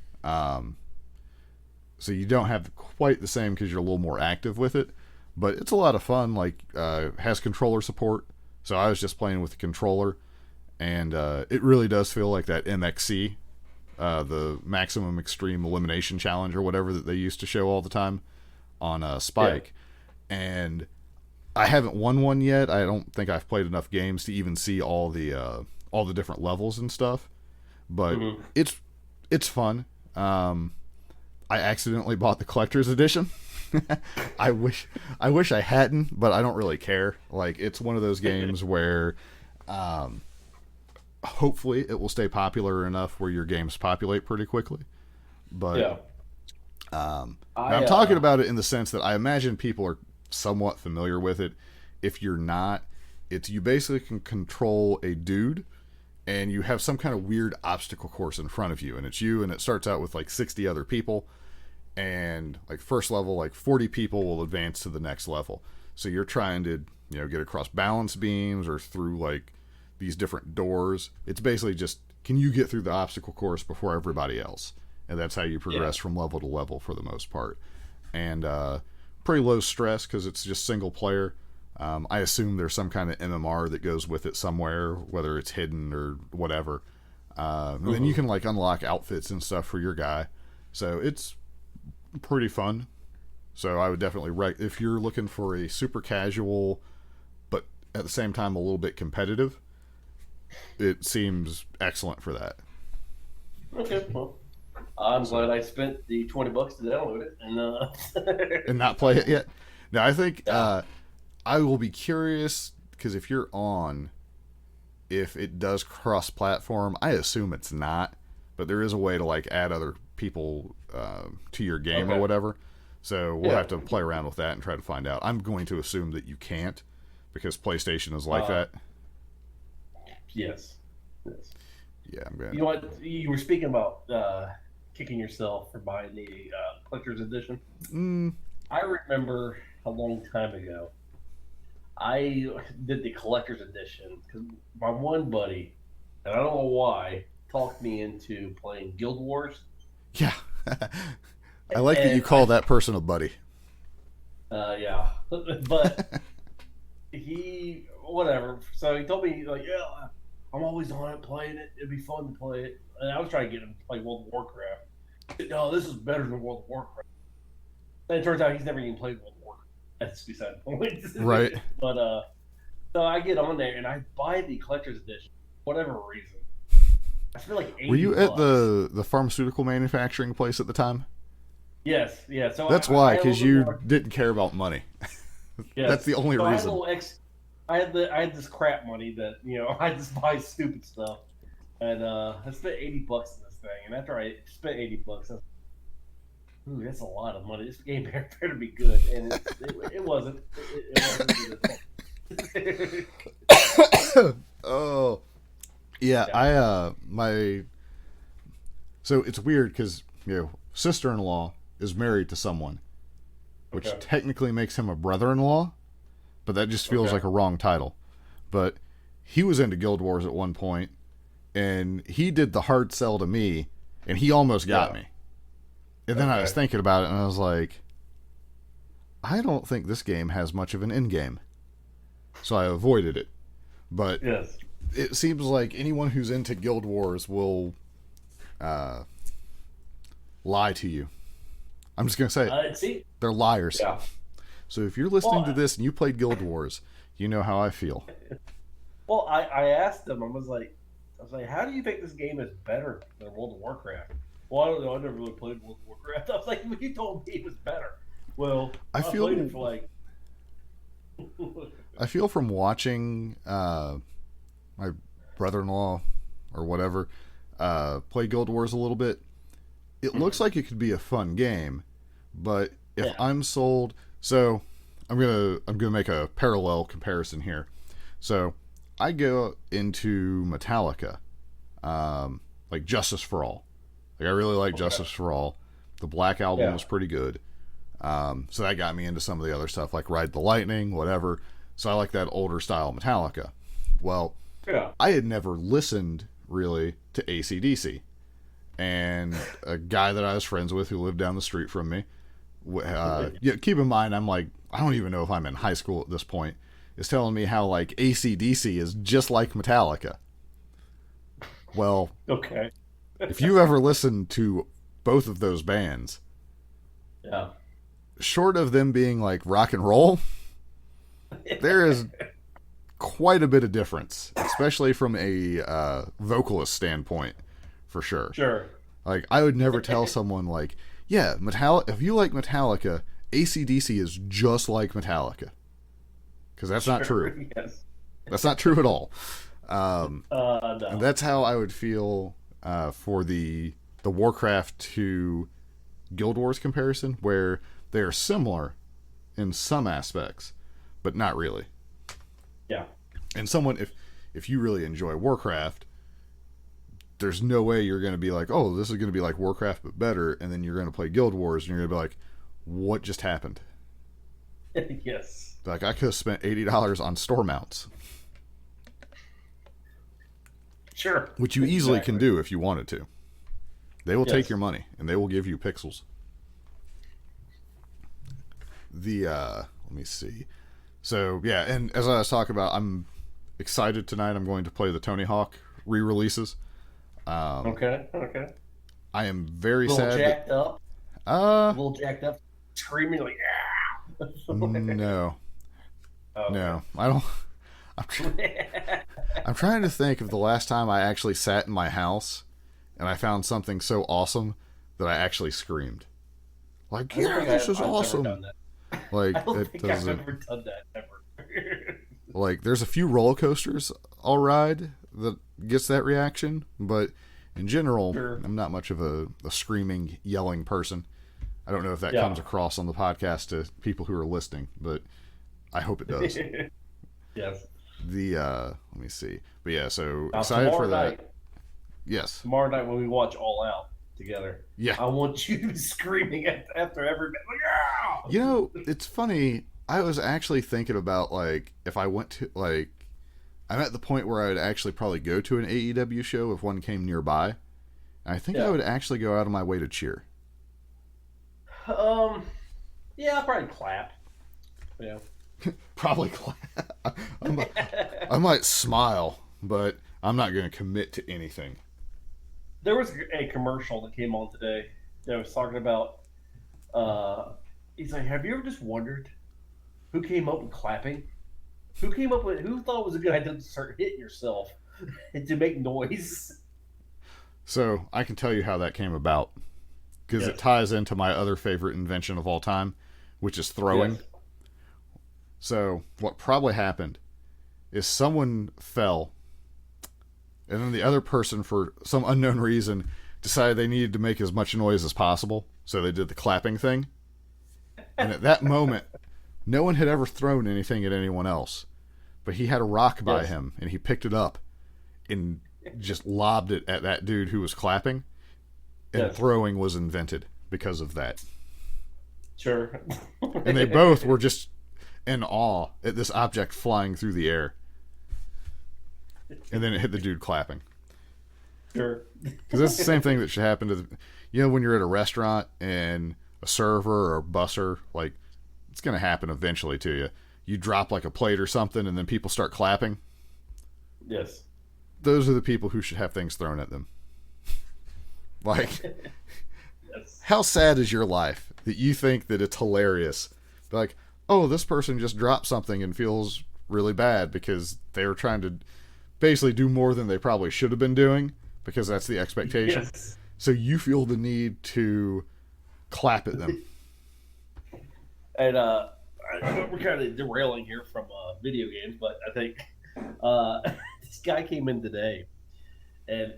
So you don't have quite the same because you're a little more active with it. but it's a lot of fun. Like, has controller support, so I was just playing with the controller, and it really does feel like that MXC, the Maximum Extreme Elimination Challenge or whatever that they used to show all the time on Spike. And I haven't won one yet. I don't think I've played enough games to even see all the different levels and stuff. But it's fun. I accidentally bought the collector's edition. I wish I hadn't, but I don't really care. Like, it's one of those games where hopefully it will stay popular enough where your games populate pretty quickly. But I'm talking about it in the sense that I imagine people are somewhat familiar with it. If you're not, it's you basically can control a dude and you have some kind of weird obstacle course in front of you, and it's you, and it starts out with like 60 other people, and like first level, like 40 people will advance to the next level. So you're trying to, get across balance beams or through like these different doors. It's basically just, can you get through the obstacle course before everybody else? And that's how you progress from level to level for the most part. And pretty low stress because it's just single player. I assume there's some kind of MMR that goes with it somewhere, whether it's hidden or whatever. And then you can like unlock outfits and stuff for your guy. So it's pretty fun. So I would definitely if you're looking for a super casual, but at the same time a little bit competitive, it seems excellent for that. Okay, well, I'm glad I spent the $20 to download it and and not play it yet. Now I think I will be curious because if it does cross-platform, I assume it's not, but there is a way to like add other people to your game or whatever. So we'll have to play around with that and try to find out. I'm going to assume that you can't because PlayStation is like that. Yes. Yeah, I'm glad. You know what? You were speaking about kicking yourself for buying the collector's edition. I remember a long time ago, I did the collector's edition because my one buddy, and I don't know why, talked me into playing Guild Wars. Yeah. I like that you call that person a buddy. Yeah. But whatever. So he told me, like, yeah, I'm always on it playing it. It'd be fun to play it. And I was trying to get him to play World of Warcraft. No, this is better than World of Warcraft. And it turns out he's never even played World of Warcraft. That's beside the point. Right. But so I get on there and I buy the collector's edition for whatever reason. I feel like $80. Were you at the pharmaceutical manufacturing place at the time? Yes, yeah. So that's why, because you didn't care about money. Yes. That's the only reason. I had this crap money that I just buy stupid stuff, and I spent $80 in this thing. And after I spent $80, I was like, ooh, that's a lot of money. This game better be good, and it wasn't. It wasn't good. Oh, yeah. So it's weird because sister-in-law is married to someone, which technically makes him a brother-in-law, but that just feels like a wrong title. But he was into Guild Wars at one point, and he did the hard sell to me, and he almost got me. And then I was thinking about it, and I was like, I don't think this game has much of an end game. So I avoided it. But it seems like anyone who's into Guild Wars will lie to you. I'm just going to say it. They're liars. Yeah. So if you're listening to this and you played Guild Wars, you know how I feel. Well, I asked him, I was like, how do you think this game is better than World of Warcraft? Well, I don't know. I never really played World of Warcraft. I was like, well, you told me it was better. Well, I played it for like... I feel from watching my brother-in-law or whatever play Guild Wars a little bit, it looks like it could be a fun game, but if I'm sold... So, I'm gonna make a parallel comparison here. So, I go into Metallica, like Justice for All. Like, I really like Justice for All. The Black Album was pretty good. So that got me into some of the other stuff, like Ride the Lightning, whatever. So I like that older style Metallica. Well, I had never listened, really, to AC/DC. And a guy that I was friends with who lived down the street from me, keep in mind, I'm like I don't even know if I'm in high school at this point, is telling me how like AC/DC is just like Metallica. Well, Okay. if you ever listen to both of those bands, Yeah. short of them being like rock and roll, there is quite a bit of difference, especially from a vocalist standpoint, for sure. Sure. Like, I would never tell someone like, yeah, if you like Metallica, AC/DC is just like Metallica. Because that's not true. Yes. That's not true at all. No. And that's how I would feel for the Warcraft to Guild Wars comparison, where they are similar in some aspects, but not really. Yeah. And someone, if you really enjoy Warcraft, there's no way you're going to be like, oh, this is going to be like Warcraft but better, and then you're going to play Guild Wars and you're going to be like, what just happened? Yes. Like, I could have spent $80 on store mounts. Sure. Which you easily can do if you wanted to. They will take Yes. your money, and they will give you pixels. Let me see. So, yeah, and as I was talking about, I'm excited tonight. I'm going to play the Tony Hawk re-releases. Okay. I am very A little sad. jacked up. A little jacked up. Screaming like, yeah. No. Oh, No. I don't. I'm trying to think of the last time I actually sat in my house and I found something so awesome that I actually screamed. Like, yeah, this is awesome. Like, I don't it think I've doesn't. ever done that ever. Like, there's a few roller coasters I'll ride that gets that reaction, but in general, Sure. I'm not much of a screaming, yelling person. I don't know if that Yeah. comes across on the podcast to people who are listening, but I hope it does. Yes. Let me see. But yeah, so Now, excited for tomorrow that. night- Yes. Tomorrow night when we watch All Out together, Yeah. I want you to be screaming after every bit. Like, yeah! You know, it's funny. I was actually thinking about, like, if I went to, like, I'm at the point where I would actually probably go to an AEW show if one came nearby. And I think I Yeah. would actually go out of my way to cheer. Yeah, I'll probably clap. Yeah. Probably. I might smile, but I'm not going to commit to anything. There was a commercial that came on today that was talking about. He's like, "Have you ever just wondered who came up with clapping? Who thought it was a good idea to start hitting yourself and to make noise?" So I can tell you how that came about, because Yes. it ties into my other favorite invention of all time, which is throwing. Yes. So what probably happened is someone fell, and then the other person, for some unknown reason, decided they needed to make as much noise as possible, so they did the clapping thing. And at that moment, no one had ever thrown anything at anyone else, but he had a rock by Yes. him, and he picked it up and just lobbed it at that dude who was clapping, and Yes. throwing was invented because of that. Sure. And they both were just in awe at this object flying through the air. And then it hit the dude clapping. Sure. Because that's the same thing that should happen to, when you're at a restaurant and a server or a busser, like, it's going to happen eventually to you. You drop like a plate or something and then people start clapping. Yes. Those are the people who should have things thrown at them. Like, Yes. how sad is your life that you think that it's hilarious? Like, oh, this person just dropped something and feels really bad because they were trying to basically do more than they probably should have been doing, because that's the expectation. Yes. So you feel the need to clap at them. And we're kind of derailing here from video games, but I think this guy came in today, and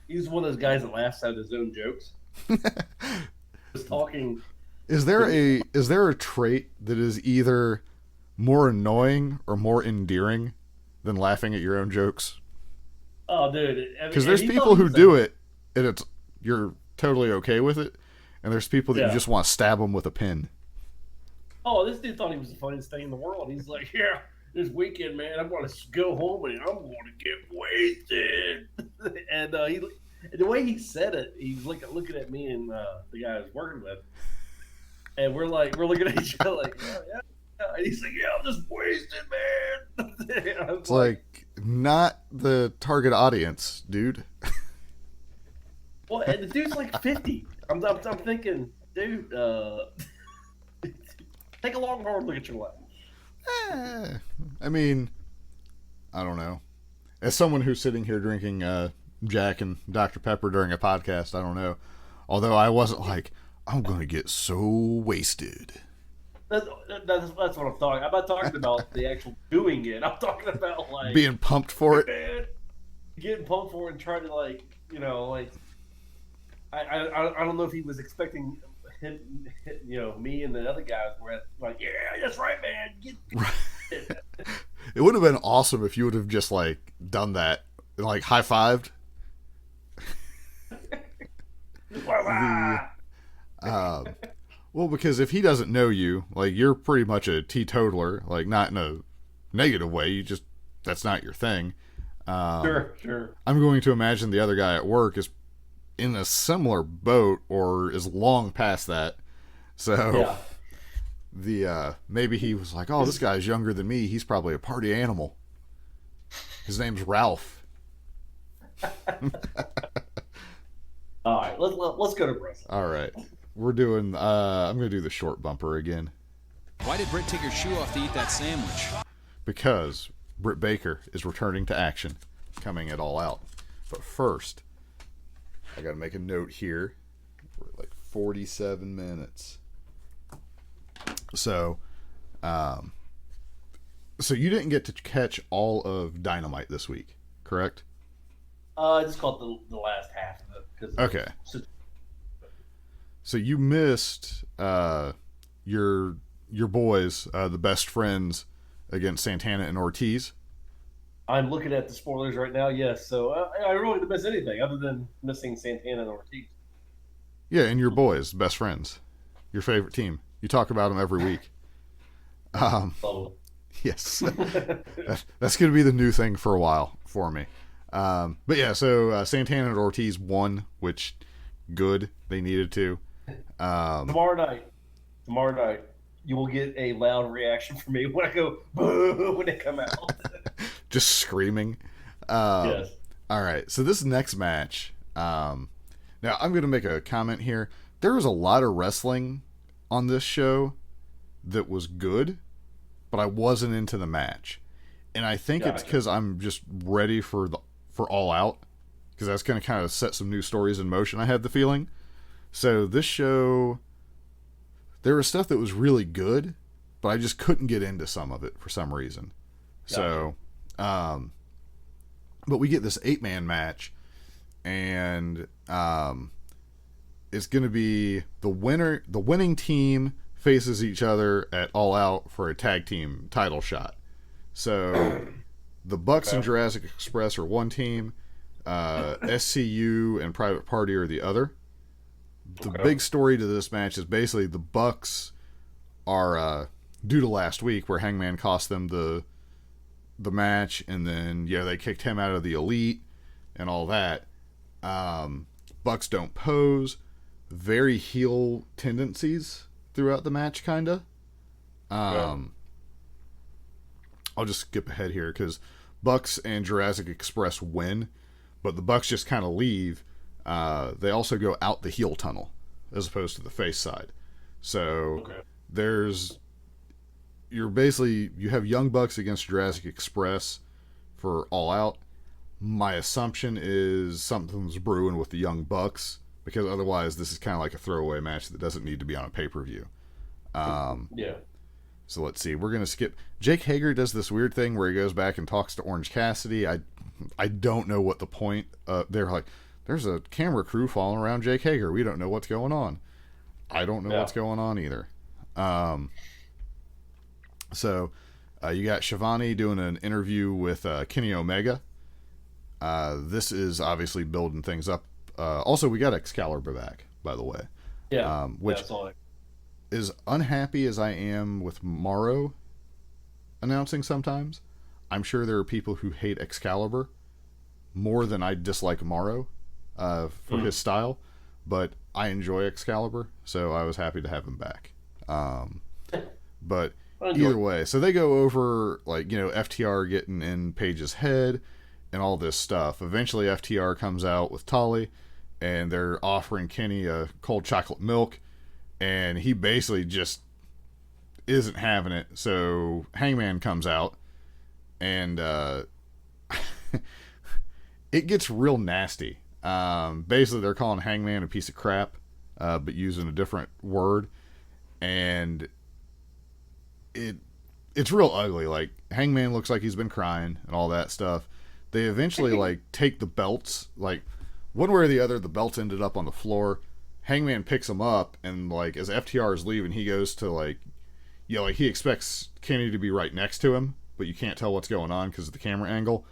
he was one of those guys that laughs at his own jokes. Was talking. Is there a trait that is either more annoying or more endearing than laughing at your own jokes? Oh, dude! Because there's people who do it, and you're totally okay with it, and there's people that you just want to stab them with a pin. Oh, this dude thought he was the funniest thing in the world. He's like, "Yeah, this weekend, man, I'm going to go home and I'm going to get wasted." And the way he said it, he's looking at me and the guy I was working with, And we're looking at each other like, yeah. And he's like, yeah, I'm just wasted, man. It's like not the target audience, dude. Well, and the dude's like 50. I'm thinking, dude, take a long, hard look at your life. I mean, I don't know. As someone who's sitting here drinking Jack and Dr. Pepper during a podcast, I don't know. Although I wasn't like, I'm going to get so wasted. That's what I'm talking. I'm not talking about the actual doing it. I'm talking about like being pumped for it. Man, getting pumped for it and trying to I don't know if he was expecting him, me and the other guys were like, yeah, that's right, man. It would have been awesome if you would have just like done that, like high-fived. Well, because if he doesn't know you, like you're pretty much a teetotaler, like not in a negative way. That's not your thing. Sure. I'm going to imagine the other guy at work is in a similar boat or is long past that. So maybe he was like, oh, this guy's younger than me. He's probably a party animal. His name's Ralph. All right, let's go to wrestling. All right. We're doing, I'm going to do the short bumper again. Why did Britt take her shoe off to eat that sandwich? Because Britt Baker is returning to action, coming at All Out. But first, I got to make a note here. We're at like 47 minutes. So you didn't get to catch all of Dynamite this week, correct? I just caught the last half of it. Okay. So you missed your boys, the best friends, against Santana and Ortiz. I'm looking at the spoilers right now. Yes, so I really didn't miss anything other than missing Santana and Ortiz. Yeah, and your boys, best friends, your favorite team. You talk about them every week. Yes, that's going to be the new thing for a while for me. But yeah, so Santana and Ortiz won, which good, they needed to. Tomorrow night, you will get a loud reaction from me when I go boo when they come out. Just screaming. Yes. All right, so this next match. Now I'm going to make a comment here. There was a lot of wrestling on this show that was good, but I wasn't into the match, and I think it's because I'm just ready for All Out, because that's going to kind of set some new stories in motion. I had the feeling. So this show, there was stuff that was really good, but I just couldn't get into some of it for some reason. Gotcha. So, but we get this 8-man match, and it's going to be the winning team faces each other at All Out for a tag team title shot. So the Bucks and Jurassic Express are one team, SCU and Private Party are the other. The big story to this match is basically the Bucks are due to last week where Hangman cost them the match, and then they kicked him out of the Elite and all that. Bucks don't pose, very heel tendencies throughout the match, kinda. I'll just skip ahead here because Bucks and Jurassic Express win, but the Bucks just kind of leave. They also go out the heel tunnel as opposed to the face side. So you have Young Bucks against Jurassic Express for All Out. My assumption is something's brewing with the Young Bucks, because otherwise this is kind of like a throwaway match that doesn't need to be on a pay-per-view. So let's see. We're going to skip. Jake Hager does this weird thing where he goes back and talks to Orange Cassidy. I don't know what the point. They're like, there's a camera crew following around Jake Hager. We don't know what's going on. I don't know what's going on either. So you got Shivani doing an interview with Kenny Omega. This is obviously building things up. Also, we got Excalibur back, by the way. Yeah. Which as unhappy as I am with Morrow announcing sometimes, I'm sure there are people who hate Excalibur more than I dislike Morrow for his style, but I enjoy Excalibur, so I was happy to have him back. But I enjoy either it. way, so they go over, like, FTR getting in Paige's head and all this stuff. Eventually, FTR comes out with Tolly, and they're offering Kenny a cold chocolate milk, and he basically just isn't having it. So Hangman comes out, and it gets real nasty. Basically, they're calling Hangman a piece of crap, but using a different word, and it's real ugly. Like, Hangman looks like he's been crying and all that stuff. They eventually like take the belts, like one way or the other. The belts ended up on the floor. Hangman picks them up, and like as FTR is leaving, he goes to like he expects Kenny to be right next to him, but you can't tell what's going on because of the camera angle.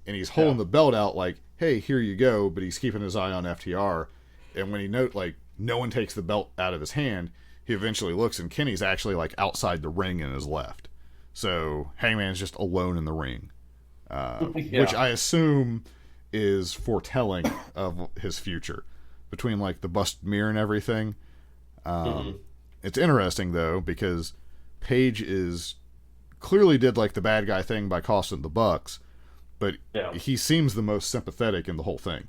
And he's holding the belt out like, "Hey, here you go," but he's keeping his eye on FTR. And when no one takes the belt out of his hand, he eventually looks, and Kenny's actually like outside the ring and is left. So Hangman's just alone in the ring, which I assume is foretelling of his future, between like the bust mirror and everything. It's interesting though, because Paige is clearly did like the bad guy thing by costing the Bucks, but he seems the most sympathetic in the whole thing.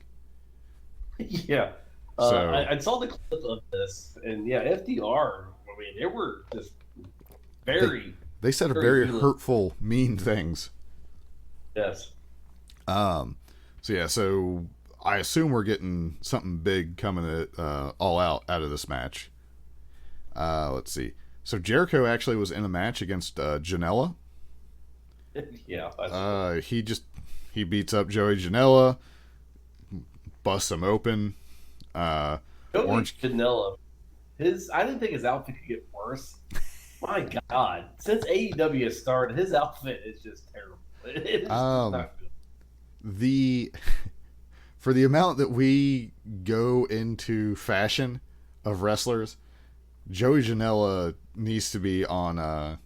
Yeah. So I saw the clip of this, and FDR, I mean, they were just very... They said very good. hurtful, mean things. Yes. So I assume we're getting something big coming at All Out of this match. Let's see. So Jericho actually was in a match against Janela. Yeah. He beats up Joey Janela, busts him open. Orange Janela. I didn't think his outfit could get worse. My God. Since AEW has started, his outfit is just terrible. It's not good. For the amount that we go into fashion of wrestlers, Joey Janela needs to be on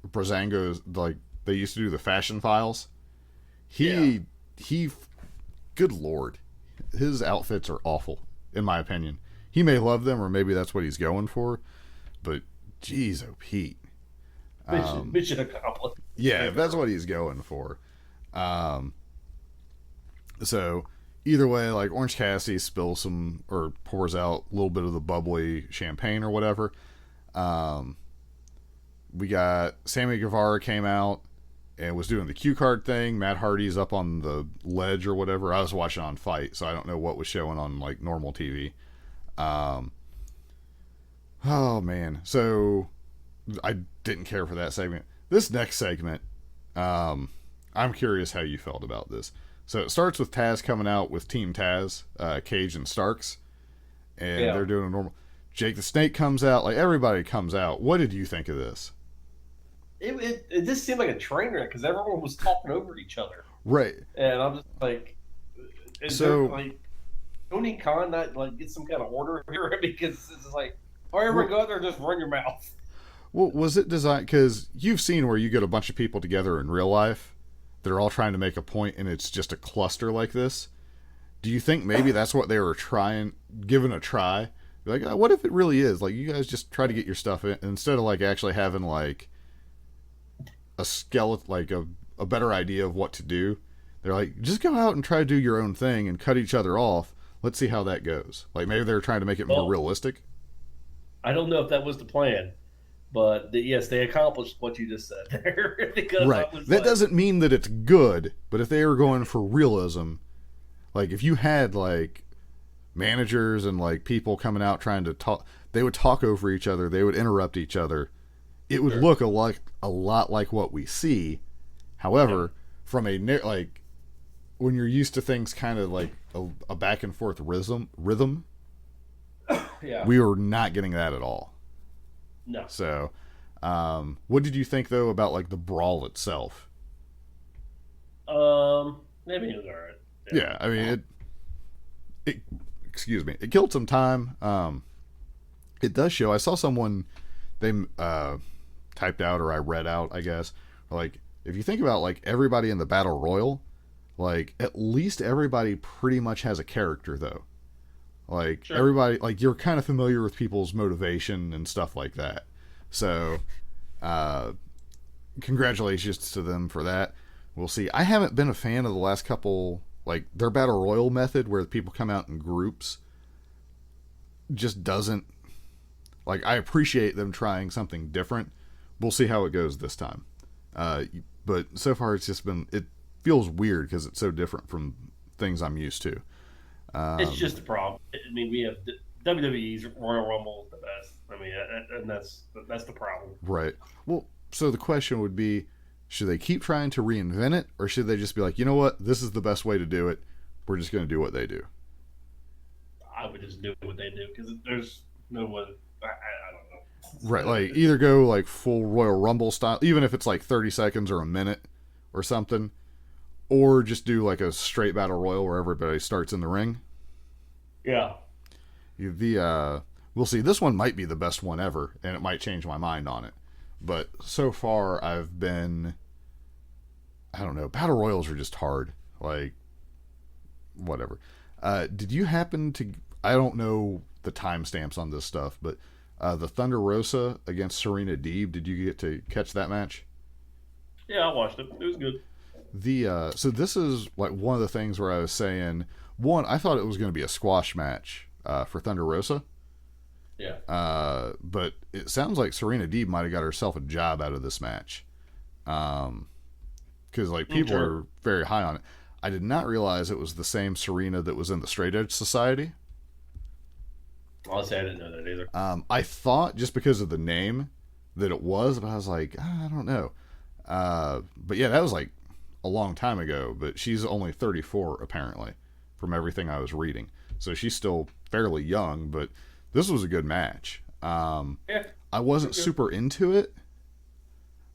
Brazango's, like they used to do the fashion files. He good Lord, his outfits are awful in my opinion. He may love them, or maybe that's what he's going for, but geez, oh Pete. Mission accomplished. Yeah, if that's what he's going for. So either way, like Orange Cassidy spills some or pours out a little bit of the bubbly champagne or whatever. We got Sammy Guevara came out and was doing the cue card thing. Matt Hardy's up on the ledge or whatever. I was watching on Fight, so I don't know what was showing on like normal TV. Oh man, so I didn't care for that segment. This next segment, I'm curious how you felt about this. So it starts with Taz coming out with Team Taz, Cage and Starks, and they're doing a normal. Jake the Snake comes out, like everybody comes out. What did you think of this? It just seemed like a train wreck because everyone was talking over each other. Right. And I'm just like, Tony Khan not like get some kind of order here because it's like, all right, everyone go out there and just run your mouth. Well, was it designed? Because you've seen where you get a bunch of people together in real life that are all trying to make a point, and it's just a cluster like this. Do you think maybe that's what they were giving a try? Like, what if it really is? Like, you guys just try to get your stuff in instead of like actually having like a skeleton, like a better idea of what to do. They're like, just go out and try to do your own thing and cut each other off. Let's see how that goes. Like maybe they're trying to make it more realistic. I don't know if that was the plan, but yes, they accomplished what you just said there. Because right. That doesn't mean that it's good, but if they were going for realism, like if you had like managers and like people coming out trying to talk, they would talk over each other, they would interrupt each other. It would look a lot like what we see. However, from like when you're used to things kind of like a back and forth rhythm, we were not getting that at all. No. So, what did you think though about like the brawl itself? Maybe it was alright. Yeah, I mean it excuse me, it killed some time. It does show. I saw someone they typed out, or I read out, I guess, like if you think about like everybody in the battle royal, like at least everybody pretty much has a character though. Like, Sure. everybody, like, you're kind of familiar with people's motivation and stuff like that. So, congratulations to them for that. We'll see. I haven't been a fan of the last couple, like, their Battle Royal method where people come out in groups just doesn't, like, I appreciate them trying something different. We'll see how it goes this time. But so far it's just been, it feels weird because it's so different from things I'm used to. It's just a problem. I mean, we have WWE's Royal Rumble is the best. I mean, and that's the problem. Right. Well, so the question would be, should they keep trying to reinvent it, or should they just be like, you know what, this is the best way to do it. We're just going to do what they do. I would just do what they do because there's no one. I don't know. Right. Like, either go like full Royal Rumble style, even if it's like 30 seconds or a minute or something, or just do like a straight Battle Royal where everybody starts in the ring. Yeah. We'll see. This one might be the best one ever, and it might change my mind on it. But so far, I've been, I don't know, Battle Royals are just hard. Like, whatever. Did you happen to, I don't know the timestamps on this stuff, but the Thunder Rosa against Serena Deeb, did you get to catch that match? Yeah, I watched it. It was good. So this is like one of the things where I was saying, one, I thought it was going to be a squash match for Thunder Rosa. Yeah. But it sounds like Serena Deeb might have got herself a job out of this match. Because like people are very high on it. I did not realize it was the same Serena that was in the Straight Edge Society. Honestly, I didn't know that either. I thought just because of the name that it was, but I was like, I don't know. But yeah, that was like a long time ago, but she's only 34 apparently from everything I was reading. So she's still fairly young, but this was a good match. Yeah. I wasn't super into it,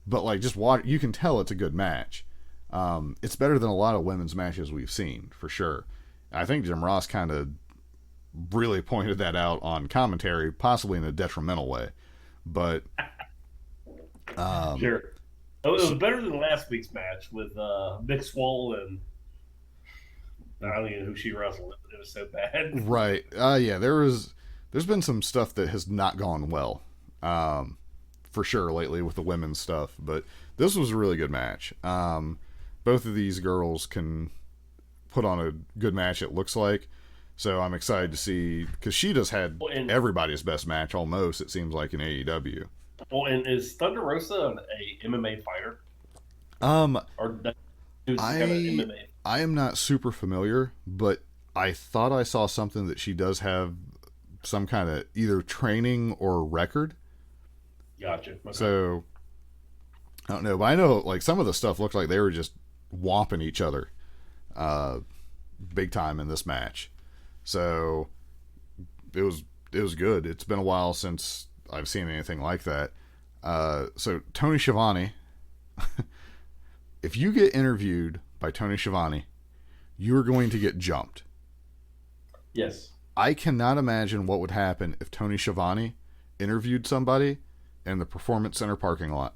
but like just watch, you can tell it's a good match. It's better than a lot of women's matches we've seen for sure. I think Jim Ross kind of really pointed that out on commentary, possibly in a detrimental way, but Sure. It was better than last week's match with Mick Swole and I don't even know who she wrestled. It was so bad. Right. Yeah, there's been some stuff that has not gone well, for sure lately with the women's stuff, but this was a really good match. Both of these girls can put on a good match, it looks like. So I'm excited to see, because she just had everybody's best match almost, it seems like, in AEW. Well, and is Thunder Rosa a MMA fighter? Or kind of MMA? I am not super familiar, but I thought I saw something that she does have some kind of either training or record. Gotcha. Okay. So I don't know, but I know like some of the stuff looked like they were just whomping each other big time in this match. So it was good. It's been a while since I've seen anything like that. So Tony Schiavone, if you get interviewed by Tony Schiavone, you are going to get jumped. Yes. I cannot imagine what would happen if Tony Schiavone interviewed somebody in the Performance Center parking lot.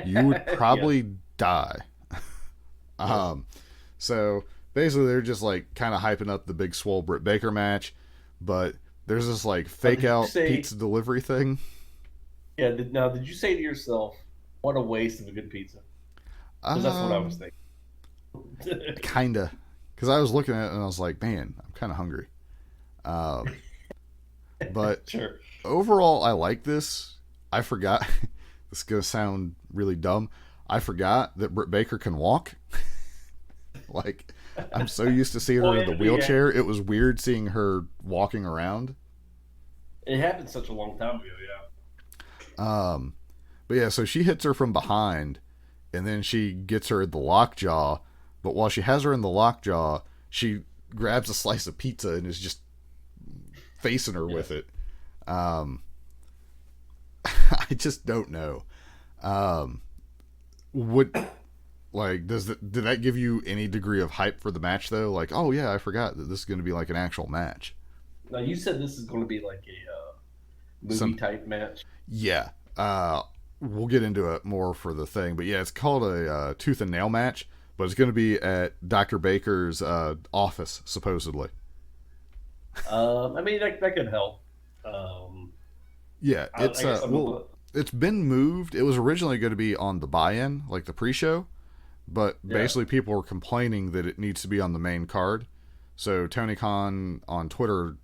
You would probably die. So basically they're just like kind of hyping up the big swole Britt Baker match, but there's this like fake out pizza delivery thing. Yeah. Did you say to yourself, what a waste of a good pizza? Because that's what I was thinking. Kinda. Because I was looking at it and I was like, man, I'm kind of hungry. But sure. Overall, I like this. I forgot. This is going to sound really dumb. I forgot that Britt Baker can walk. Like, I'm so used to seeing her in the wheelchair. It was weird seeing her walking around. It happened such a long time ago, yeah. But yeah, so she hits her from behind, and then she gets her in the lockjaw. But while she has her in the lockjaw, she grabs a slice of pizza and is just facing her with it. I just don't know. Did that give you any degree of hype for the match though? Like, oh yeah, I forgot that this is going to be like an actual match. Now you said this is going to be like a movie type match. Yeah. We'll get into it more for the thing, but yeah, it's called a tooth and nail match, but it's going to be at Dr. Baker's office supposedly. I mean, that could help. Um, Yeah, I guess I'm a well, little, it's been moved. It was originally going to be on the buy-in, like the pre-show, but yeah. basically people were complaining that it needs to be on the main card. So Tony Khan on Twitter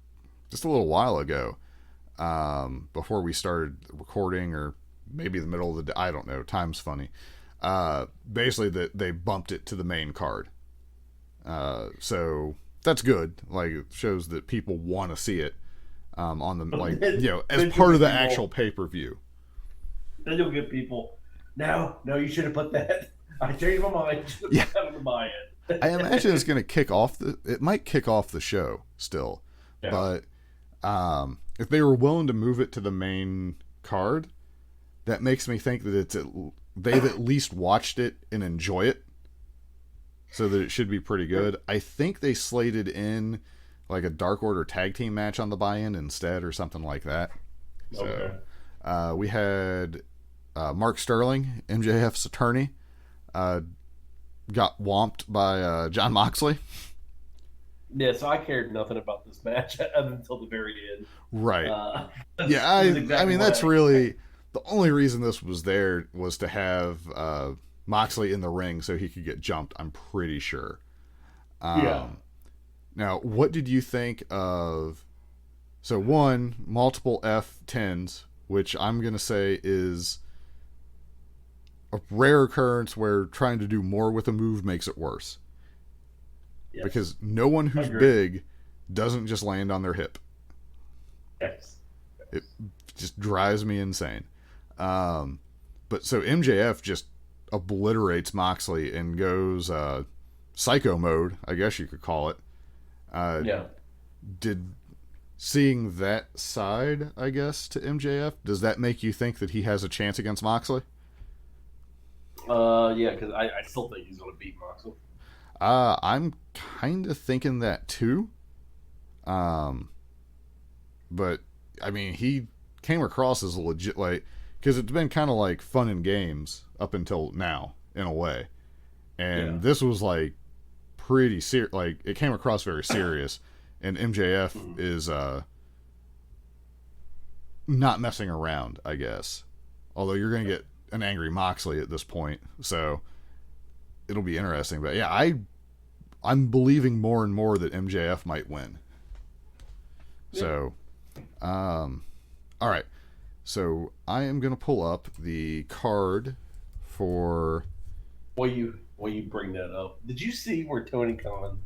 just a little while ago, before we started recording, or maybe the middle of the day, I don't know. Time's funny. Basically, that they bumped it to the main card. So that's good. Like, it shows that people want to see it on the, like, as part of the actual pay-per-view. Then you'll get people. No, you should have put that. I changed my mind. Yeah. Have to buy it. I imagine it's going to kick off it might kick off the show still, Yeah. but if they were willing to move it to the main card, that makes me think that they've at least watched it and enjoy it, so that it should be pretty good. I think they slated in like a Dark Order tag team match on the buy-in instead, or something like that. Okay. So we had Mark Sterling, MJF's attorney, got whomped by John Moxley. Yeah, so I cared nothing about this match until the very end. Right. Yeah, I mean, that's really the only reason this was there, was to have Moxley in the ring so he could get jumped, I'm pretty sure. Yeah. Now, what did you think of... So, one, multiple F10s, which I'm going to say is a rare occurrence where trying to do more with a move makes it worse. Yes. Because no one who's big doesn't just land on their hip. Yes. It just drives me insane. But so MJF just obliterates Moxley and goes psycho mode, I guess you could call it. Yeah. Did seeing that side, I guess, to MJF, does that make you think that he has a chance against Moxley? Yeah, because I still think he's going to beat Moxley. I'm kind of thinking that too. But I mean, he came across as a legit, like, because it's been kind of like fun and games up until now, in a way. And this was like pretty serious. Like, it came across very serious. And MJF is not messing around, I guess. Although you're going to get an angry Moxley at this point, so it'll be interesting. But yeah, I'm believing more and more that MJF might win. So, all right. So I am going to pull up the card for... While you bring that up, did you see where Tony Khan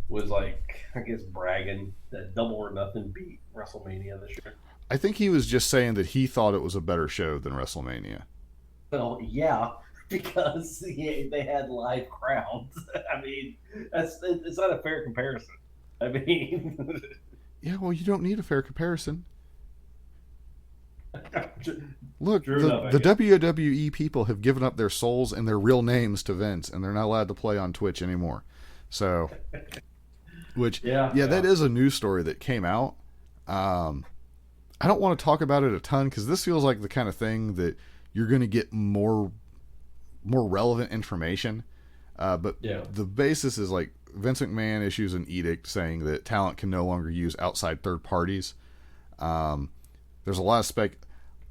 was, like, I guess, bragging that Double or Nothing beat WrestleMania this year? I think he was just saying that he thought it was a better show than WrestleMania. Well, yeah, because they had live crowds. I mean, it's not a fair comparison. I mean, Yeah, well, you don't need a fair comparison. Look, True enough, the WWE people have given up their souls and their real names to Vince, and they're not allowed to play on Twitch anymore. So, which, yeah, that is a news story that came out. I don't want to talk about it a ton, because this feels like the kind of thing that you're going to get more relevant information. But the basis is, like, Vince McMahon issues an edict saying that talent can no longer use outside third parties. There's a lot of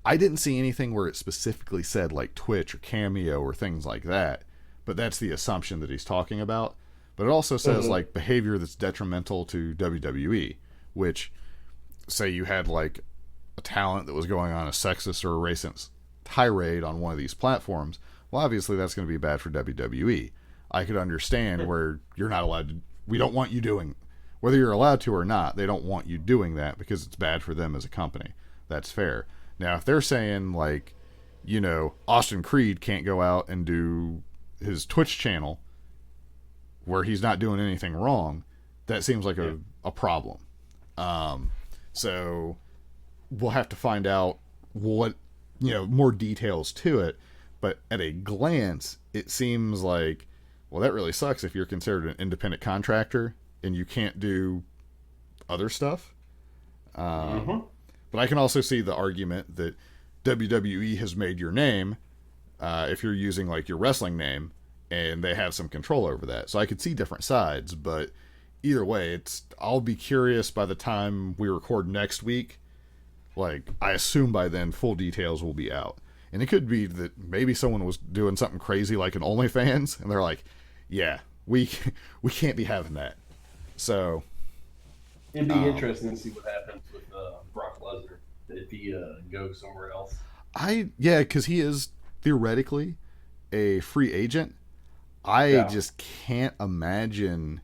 I didn't see anything where it specifically said, like, Twitch or Cameo or things like that, but that's the assumption that he's talking about. But it also says, like, behavior that's detrimental to WWE, which, say you had, like, a talent that was going on a sexist or a racist tirade on one of these platforms, well, obviously that's going to be bad for WWE. I could understand where you're not allowed to... We don't want you doing... Whether you're allowed to or not, they don't want you doing that because it's bad for them as a company. That's fair. Now, if they're saying, like, you know, Austin Creed can't go out and do his Twitch channel where he's not doing anything wrong, that seems like a problem. So we'll have to find out what, you know, more details to it. But at a glance, it seems like, well, that really sucks if you're considered an independent contractor and you can't do other stuff. But I can also see the argument that WWE has made your name, if you're using, like, your wrestling name, and they have some control over that. So I could see different sides, but either way, I'll be curious by the time we record next week. Like, I assume by then full details will be out. And it could be that maybe someone was doing something crazy like an OnlyFans, and they're like, yeah, we can't be having that. So It'd be interesting to see what happens with Brock Lesnar if he goes somewhere else. Because he is theoretically a free agent. I just can't imagine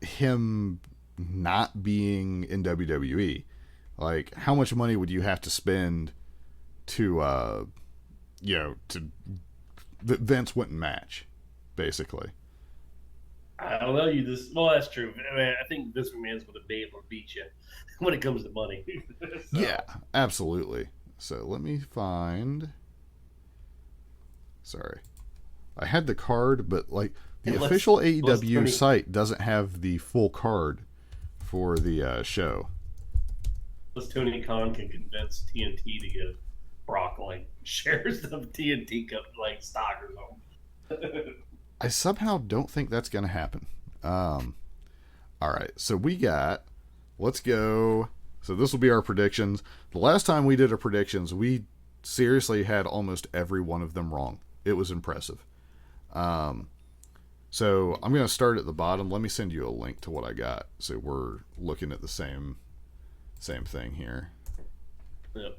him not being in WWE. Like, how much money would you have to spend to that Vince wouldn't match, basically? I don't know. Well, that's true. I mean, I think Vince McMahon's going to be able to beat you when it comes to money. So. Yeah, absolutely. So let me find. Sorry, I had the card, but like the official AEW site doesn't have the full card for the show. Unless Tony Khan can convince TNT to give Brock like shares of TNT like stock or something. I somehow don't think that's going to happen. All right, so let's go. So this will be our predictions. The last time we did our predictions, we seriously had almost every one of them wrong. It was impressive. So I'm going to start at the bottom. Let me send you a link to what I got, so we're looking at the same thing here. Yep.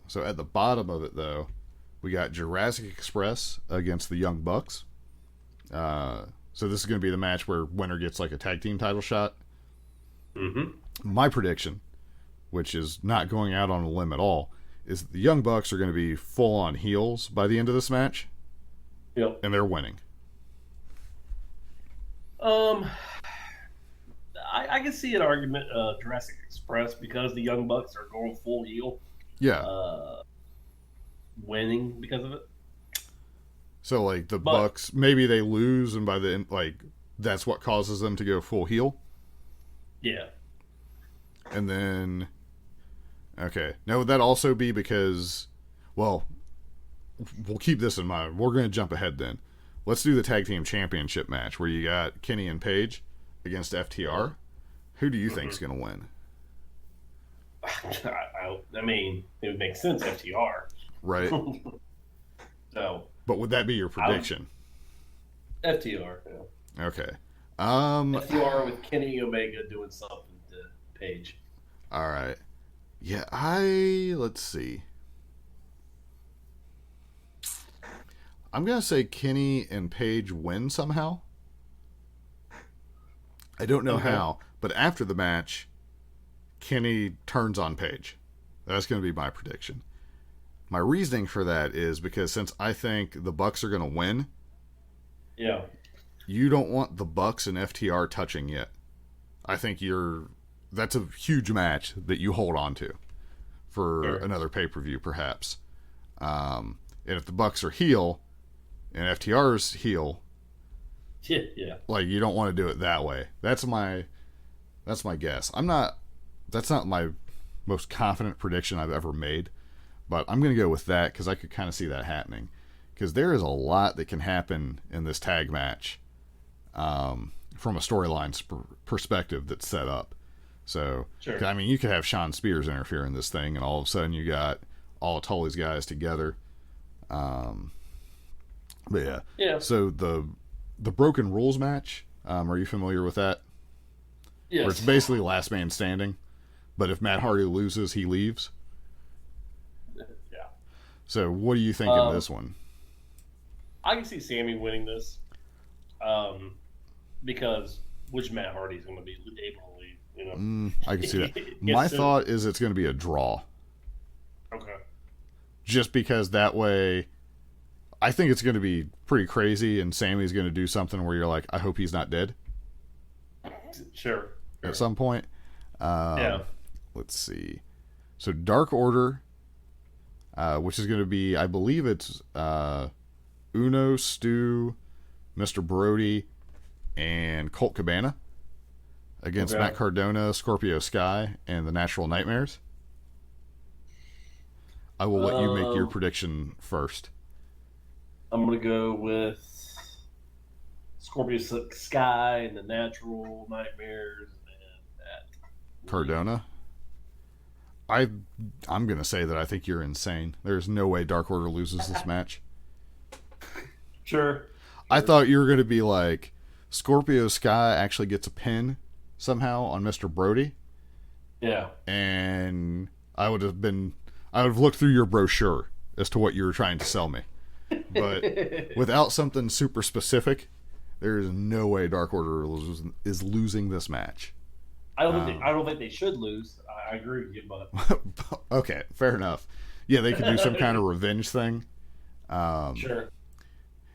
So at the bottom of it, though, we got Jurassic Express against the Young Bucks. So this is going to be the match where winner gets like a tag team title shot. Mm-hmm. My prediction, which is not going out on a limb at all, is the Young Bucks are going to be full on heels by the end of this match. Yep. And they're winning. I can see an argument, Jurassic Express, because the Young Bucks are going full heel. Yeah. Winning because of it. So, like, the Bucks, maybe they lose, and by the end, like, that's what causes them to go full heel? Yeah. And then, okay. Now, would that also be because, well, we'll keep this in mind. We're going to jump ahead then. Let's do the Tag Team Championship match where you got Kenny and Paige against FTR. Who do you think is going to win? I mean, it would make sense, FTR. Right. So. But would that be your prediction? FTR, yeah. Okay. FTR with Kenny Omega doing something to Paige. All right. Yeah, let's see. I'm going to say Kenny and Paige win somehow. I don't know how, but after the match, Kenny turns on Paige. That's going to be my prediction. My reasoning for that is because since I think the Bucks are going to win, yeah, you don't want the Bucks and FTR touching yet. I think that's a huge match that you hold on to for another pay-per-view, perhaps. And if the Bucks are heel and FTR's heel, yeah, like, you don't want to do it that way. That's my guess. That's not my most confident prediction I've ever made, but I'm going to go with that because I could kind of see that happening. Because there is a lot that can happen in this tag match from a storyline perspective that's set up. So, sure. I mean, you could have Sean Spears interfere in this thing, and all of a sudden you got all of Tully's guys together. But yeah. So the Broken Rules match, are you familiar with that? Yes. Where it's basically last man standing, but if Matt Hardy loses, he leaves. Yeah. So what do you think of this one? I can see Sammy winning this, because which Matt Hardy's going to be able to leave. You know, I can see that. My thought is it's going to be a draw. Okay. Just because that way, I think it's going to be pretty crazy, and Sammy's going to do something where you're like, I hope he's not dead. Sure. At some point. Yeah. Let's see. So Dark Order, which is going to be, I believe it's Uno, Stu, Mr. Brody, and Colt Cabana against Matt Cardona, Scorpio Sky, and the Natural Nightmares. I will let you make your prediction first. I'm going to go with Scorpio Sky and the Natural Nightmares and that. Cardona. I'm gonna say that I think you're insane. There's no way Dark Order loses this match. Sure. I thought you were gonna be like Scorpio Sky actually gets a pin somehow on Mr. Brody. Yeah. And I would have looked through your brochure as to what you were trying to sell me. But without something super specific, there is no way Dark Order is losing this match. I don't think they should lose. I agree with you, but okay, fair enough. Yeah, they could do some kind of revenge thing. Sure.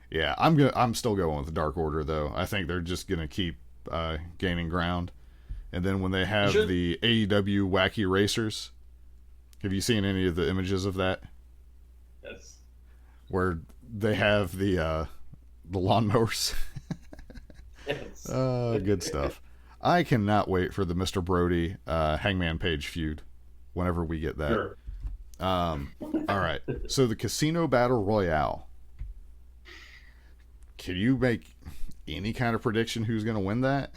Yeah, I'm still going with the Dark Order though. I think they're just gonna keep gaining ground, and then when they have the AEW Wacky Racers, have you seen any of the images of that? Yes. Where they have the lawnmowers. Yes. Good stuff. I cannot wait for the Mr. Brody Hangman Page feud whenever we get that. Sure. All right. So the Casino Battle Royale. Can you make any kind of prediction who's going to win that?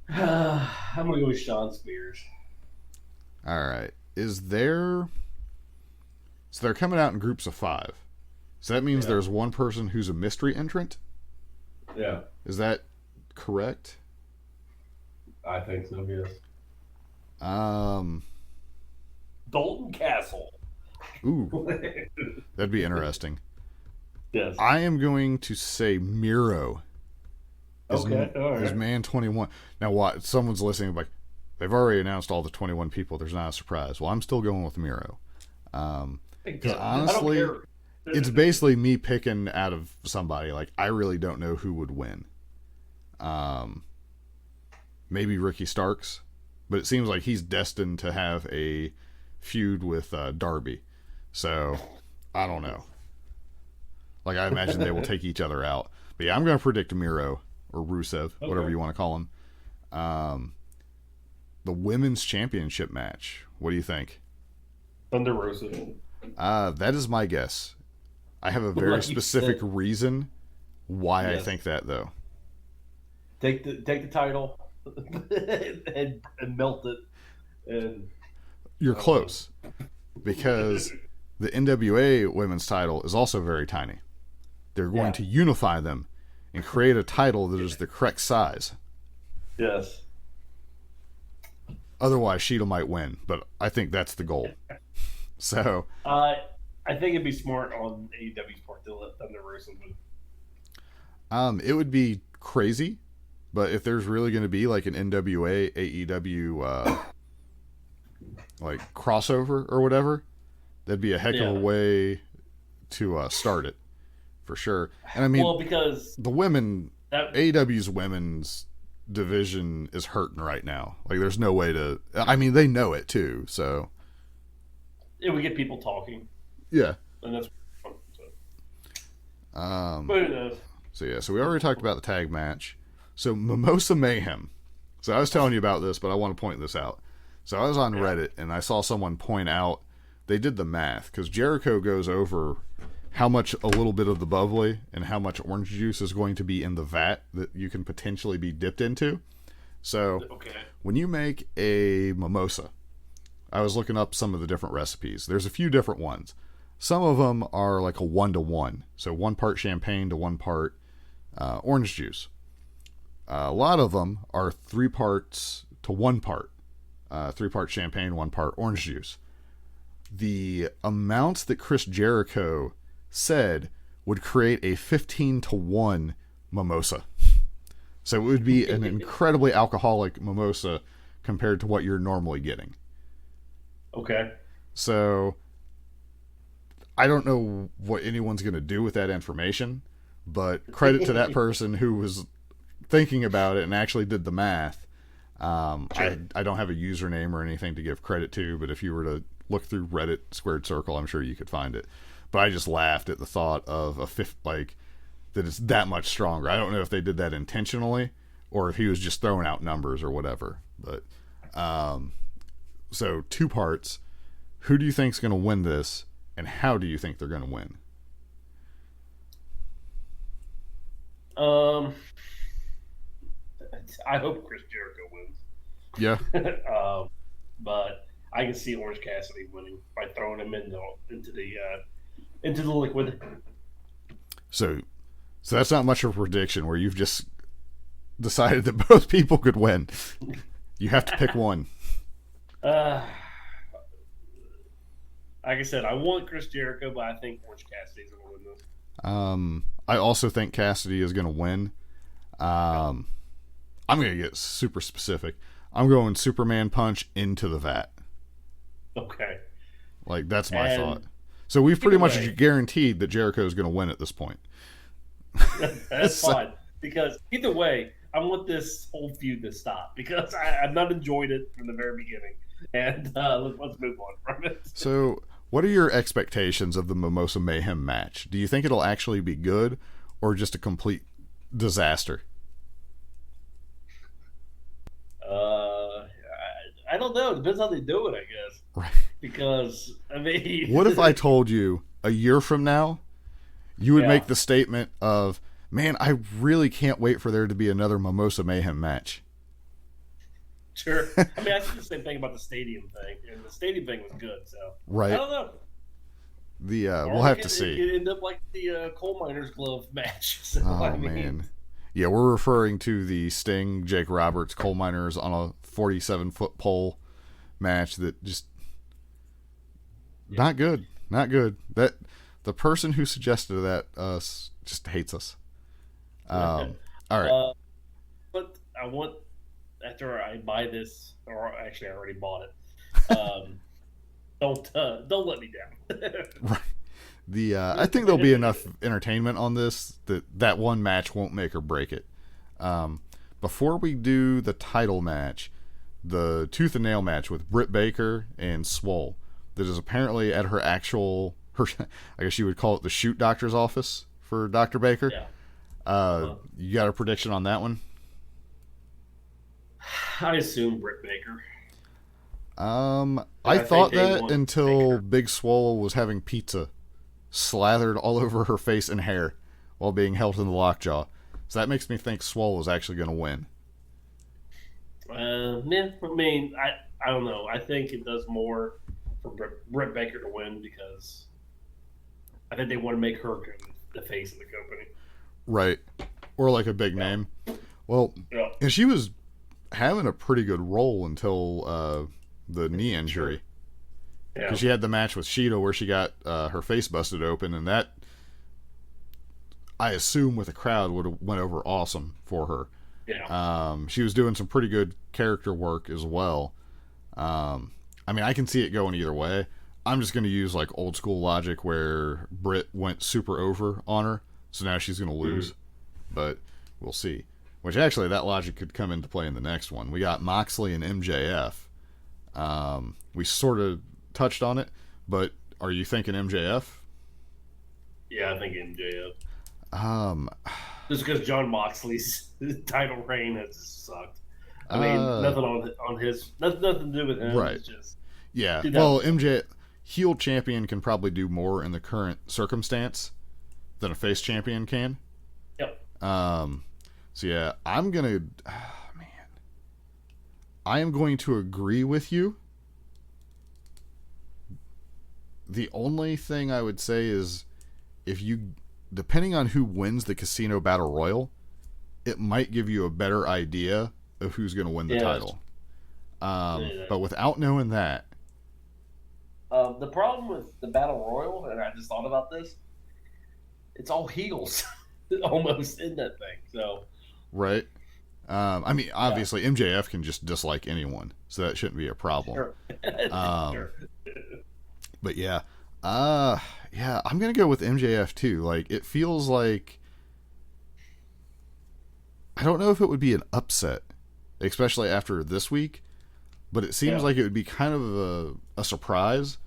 I'm going to go with Sean Spears. All right. So they're coming out in groups of 5. So that means there's one person who's a mystery entrant? Yeah. Is that correct? I think so, yes. Dalton Castle. Ooh. That'd be interesting. Yes. I am going to say Miro is right. man 21. Now, what? Someone's listening like, they've already announced all the 21 people. There's not a surprise. Well, I'm still going with Miro. Because honestly, it's basically me picking out of somebody. Like, I really don't know who would win. Maybe Ricky Starks, but it seems like he's destined to have a feud with Darby. So, I don't know. Like, I imagine they will take each other out. But yeah, I'm going to predict Miro or Rusev, whatever you want to call him. The women's championship match. What do you think? Thunder Rosa. That is my guess. I have a very specific reason why I think that, though. Take the title and melt it. And you're close, because the NWA women's title is also very tiny. They're going to unify them and create a title that is the correct size. Yes. Otherwise, Sheeta might win, but I think that's the goal. So, I think it'd be smart on AEW's part to let Thunder Rosa win. It would be crazy, but if there's really going to be like an NWA AEW like crossover or whatever, that'd be a heck of a way to start it for sure. And I mean, because the women, AEW's women's division is hurting right now. Like, there's no way to. I mean, they know it too, so. It would get people talking. Yeah. And that's fun. So. But it is. So yeah, so we already talked about the tag match. So Mimosa Mayhem. So I was telling you about this, but I want to point this out. So I was on Reddit and I saw someone point out they did the math, because Jericho goes over how much a little bit of the bubbly and how much orange juice is going to be in the vat that you can potentially be dipped into. So when you make a mimosa, I was looking up some of the different recipes. There's a few different ones. Some of them are like a 1-to-1. So 1 part champagne to 1 part orange juice. A lot of them are 3 parts to 1 part. 3 parts champagne, 1 part orange juice. The amounts that Chris Jericho said would create a 15-to-1 mimosa. So it would be an incredibly alcoholic mimosa compared to what you're normally getting. Okay. So I don't know what anyone's going to do with that information, but credit to that person who was thinking about it and actually did the math. I don't have a username or anything to give credit to, but if you were to look through Reddit Squared Circle, I'm sure you could find it. But I just laughed at the thought of a fifth, like, that it's that much stronger. I don't know if they did that intentionally or if he was just throwing out numbers or whatever. But so 2 parts. Who do you think's going to win this, and how do you think they're going to win? Um, I hope Chris Jericho wins. Yeah. But I can see Orange Cassidy winning by throwing him into the liquid. So that's not much of a prediction where you've just decided that both people could win. You have to pick one. Like I said, I want Chris Jericho, but I think Orange Cassidy's going to win this. I also think Cassidy is going to win. I'm going to get super specific. I'm going Superman punch into the vat. Okay. Like, that's my thought. So we've pretty much way, guaranteed that Jericho is going to win at this point. That's fine. Because either way, I want this whole feud to stop. Because I've not enjoyed it from the very beginning. And let's move on from it. So, what are your expectations of the Mimosa Mayhem match? Do you think it'll actually be good or just a complete disaster? I don't know. It depends how they do it, I guess. Right. Because, I mean... What if I told you a year from now, you would Yeah. make the statement of, man, I really can't wait for there to be another Mimosa Mayhem match? Sure. I mean, I said the same thing about the stadium thing. And the stadium thing was good, so... Right. I don't know. We'll have to see. It ended up like the coal miner's glove match. So, Oh, I mean, man. Yeah, we're referring to the Sting, Jake Roberts, coal miners on a 47-foot pole match that just... Not good. Not good. That the person who suggested that just hates us. All right. But I want, after I buy this, or actually I already bought it, don't let me down. Right. I think there'll be enough entertainment on this that one match won't make or break it. Before we do the title match, the tooth and nail match with Britt Baker and Swole, that is apparently at her I guess you would call it the shoot doctor's office for Dr. Baker. Yeah. You got a prediction on that one? I assume Britt Baker. I thought think they that want until Baker. Big Swole was having pizza slathered all over her face and hair while being held in the lockjaw. So that makes me think Swole is actually going to win. Yeah, I mean, I don't know. I think it does more for Britt Baker to win because I think they want to make her the face of the company. Right. Or like a big name. Well, Yeah. and she was having a pretty good role until the knee injury. Yeah. Because she had the match with Sheeta where she got her face busted open, and that, I assume, with the crowd would have went over awesome for her. Yeah. She was doing some pretty good character work as well. I mean, I can see it going either way. I'm just going to use like old school logic where Britt went super over on her, so now she's going to lose. But we'll see. Which actually, that logic could come into play in the next one. We got Moxley and MJF. We sort of touched on it, but are you thinking MJF? Yeah, I think MJF. Just because John Moxley's title reign has sucked. I mean, nothing on his, nothing to do with him. Right. It's just, Yeah. Dude, Well, MJ, heel champion can probably do more in the current circumstance than a face champion can. yep. So yeah, I am going to agree with you. The only thing I would say is depending on who wins the Casino Battle Royal, it might give you a better idea of who's going to win the title. But without knowing that, The problem with the Battle Royal, and I just thought about this, it's all heels almost in that thing. So, right? I mean, obviously, MJF can just dislike anyone, so that shouldn't be a problem. sure. Sure. But yeah, I'm gonna go with MJF too. Like, it feels like, I don't know if it would be an upset, especially after this week, but it seems like it would be kind of a surprise.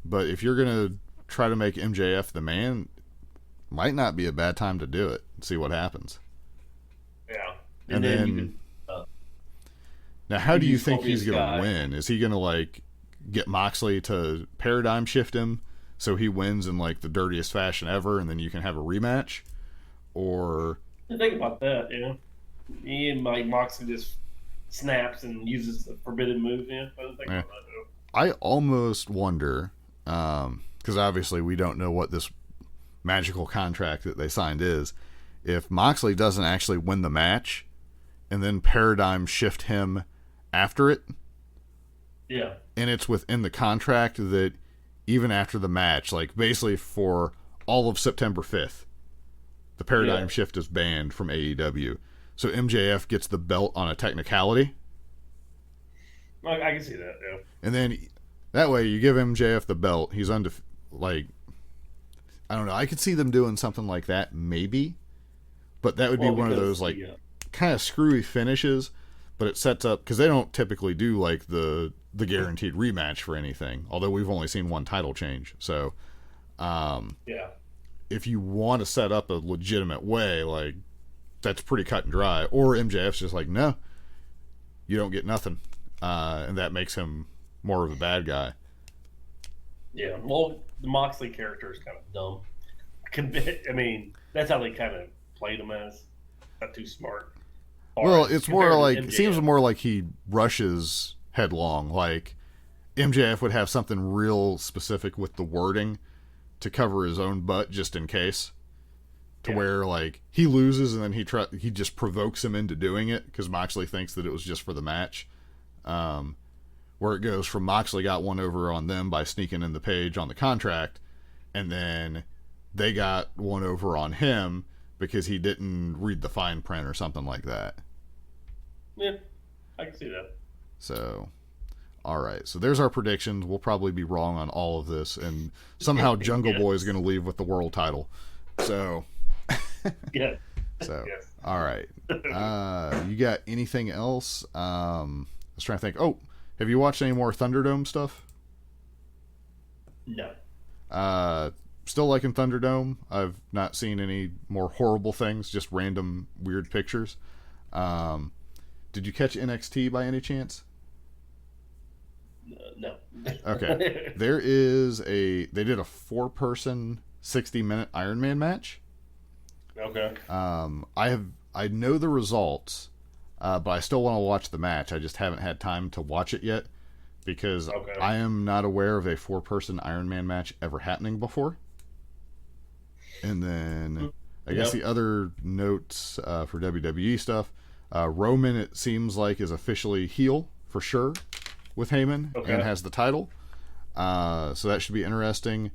But if you're gonna try to make MJF the man, might not be a bad time to do it and see what happens. Yeah. And then, you can, now, how do you think Scorpius he's gonna guy. win? Is he gonna like get Moxley to paradigm shift him so he wins in like the dirtiest fashion ever, and then you can have a rematch? Or Think about that, He and Mike Moxley just snaps and uses the forbidden move, I didn't think Yeah. about that, I almost wonder, because obviously we don't know what this magical contract that they signed is, if Moxley doesn't actually win the match and then Paradigm shift him after it. Yeah. And it's within the contract that even after the match, like basically for all of September 5th, the Paradigm shift is banned from AEW. So MJF gets the belt on a technicality. I can see that, And then that way you give MJF the belt. He's like, I don't know. I could see them doing something like that, maybe. But that would be one of those, like, kind of screwy finishes. But it sets up, because they don't typically do, like, the guaranteed rematch for anything. Although we've only seen one title change. So, if you want to set up a legitimate way, like, that's pretty cut and dry. Or MJF's just like, no, you don't get nothing. And that makes him more of a bad guy. Yeah, well, the Moxley character is kind of dumb. I mean, that's how they kind of played him as. Not too smart. Well, it's more like, it seems more like he rushes headlong. Like, MJF would have something real specific with the wording to cover his own butt just in case. To where, like, he loses and then he just provokes him into doing it because Moxley thinks that it was just for the match. Where it goes from Moxley got one over on them by sneaking in the page on the contract, and then they got one over on him because he didn't read the fine print or something like that. Yeah, I can see that. So, all right. So there's our predictions. We'll probably be wrong on all of this, and somehow Jungle Boy is going to leave with the world title. So, yeah. So, Yes. all right. You got anything else? I was trying to think. Oh, have you watched any more Thunderdome stuff? No. Still liking Thunderdome. I've not seen any more horrible things, just random weird pictures. Did you catch NXT by any chance? No. Okay. They did a 4-person 60-minute Iron Man match. Okay. I know the results, but I still want to watch the match. I just haven't had time to watch it yet because I am not aware of a 4-person Iron Man match ever happening before. And then I guess the other notes for WWE stuff, Roman, it seems like, is officially heel for sure with Heyman and has the title. So that should be interesting.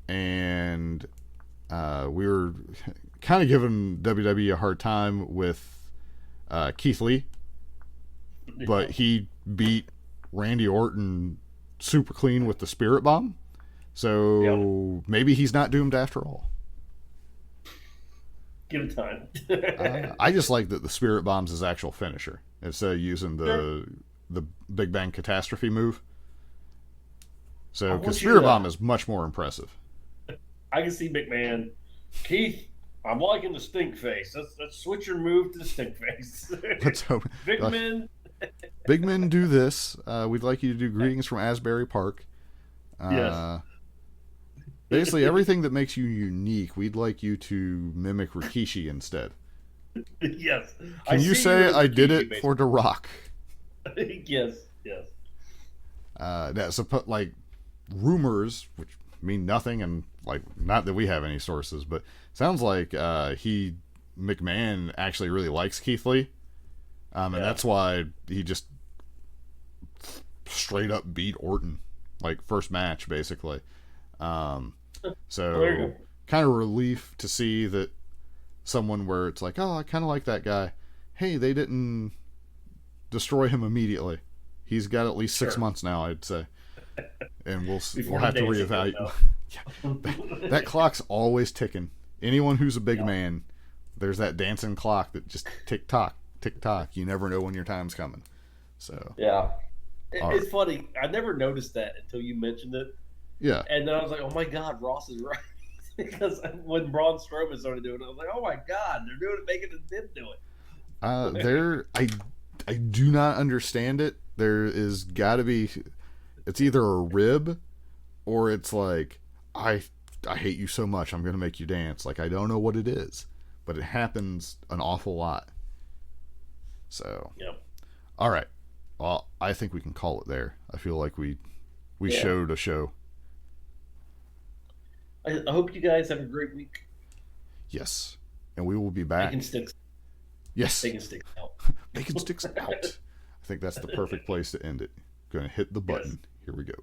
And we were kind of giving WWE a hard time with Keith Lee, but he beat Randy Orton super clean with the Spirit Bomb. So maybe he's not doomed after all. Give it time. I just like that the Spirit Bomb's his actual finisher instead of using the Big Bang Catastrophe move. So, because Spirit Bomb is much more impressive. I can see McMahon. Keith, I'm liking the stink face. Let's switch your move to the stink face. Let's hope. Big men do this. We'd like you to do greetings from Asbury Park. Yes. Basically, everything that makes you unique, we'd like you to mimic Rikishi instead. Yes. Can you say I did it for The Rock? Yes. That's like rumors, which mean nothing, and like not that we have any sources, but sounds like McMahon actually really likes Keith Lee, and that's why he just straight up beat Orton, like first match basically. So kind of relief to see that someone where it's like, oh, I kind of like that guy. Hey, they didn't destroy him immediately. He's got at least 6 months now, I'd say. And we'll have to reevaluate. That clock's always ticking. Anyone who's a big man, there's that dancing clock that just tick tock, tick tock. You never know when your time's coming. So it's funny. I never noticed that until you mentioned it. Yeah. And then I was like, oh my God, Ross is right. Because when Braun Strowman started doing it, I was like, oh my God, they're doing it, making them do it. I do not understand it. There is got to be, it's either a rib or it's like, I hate you so much, I'm going to make you dance. Like, I don't know what it is. but it happens an awful lot. So, Yep. all right. Well, I think we can call it there. I feel like we showed a show. I hope you guys have a great week. Yes. And we will be back. Bacon sticks. Yes. Bacon sticks out. Bacon sticks out. I think that's the perfect place to end it. Going to hit the button. Here we go.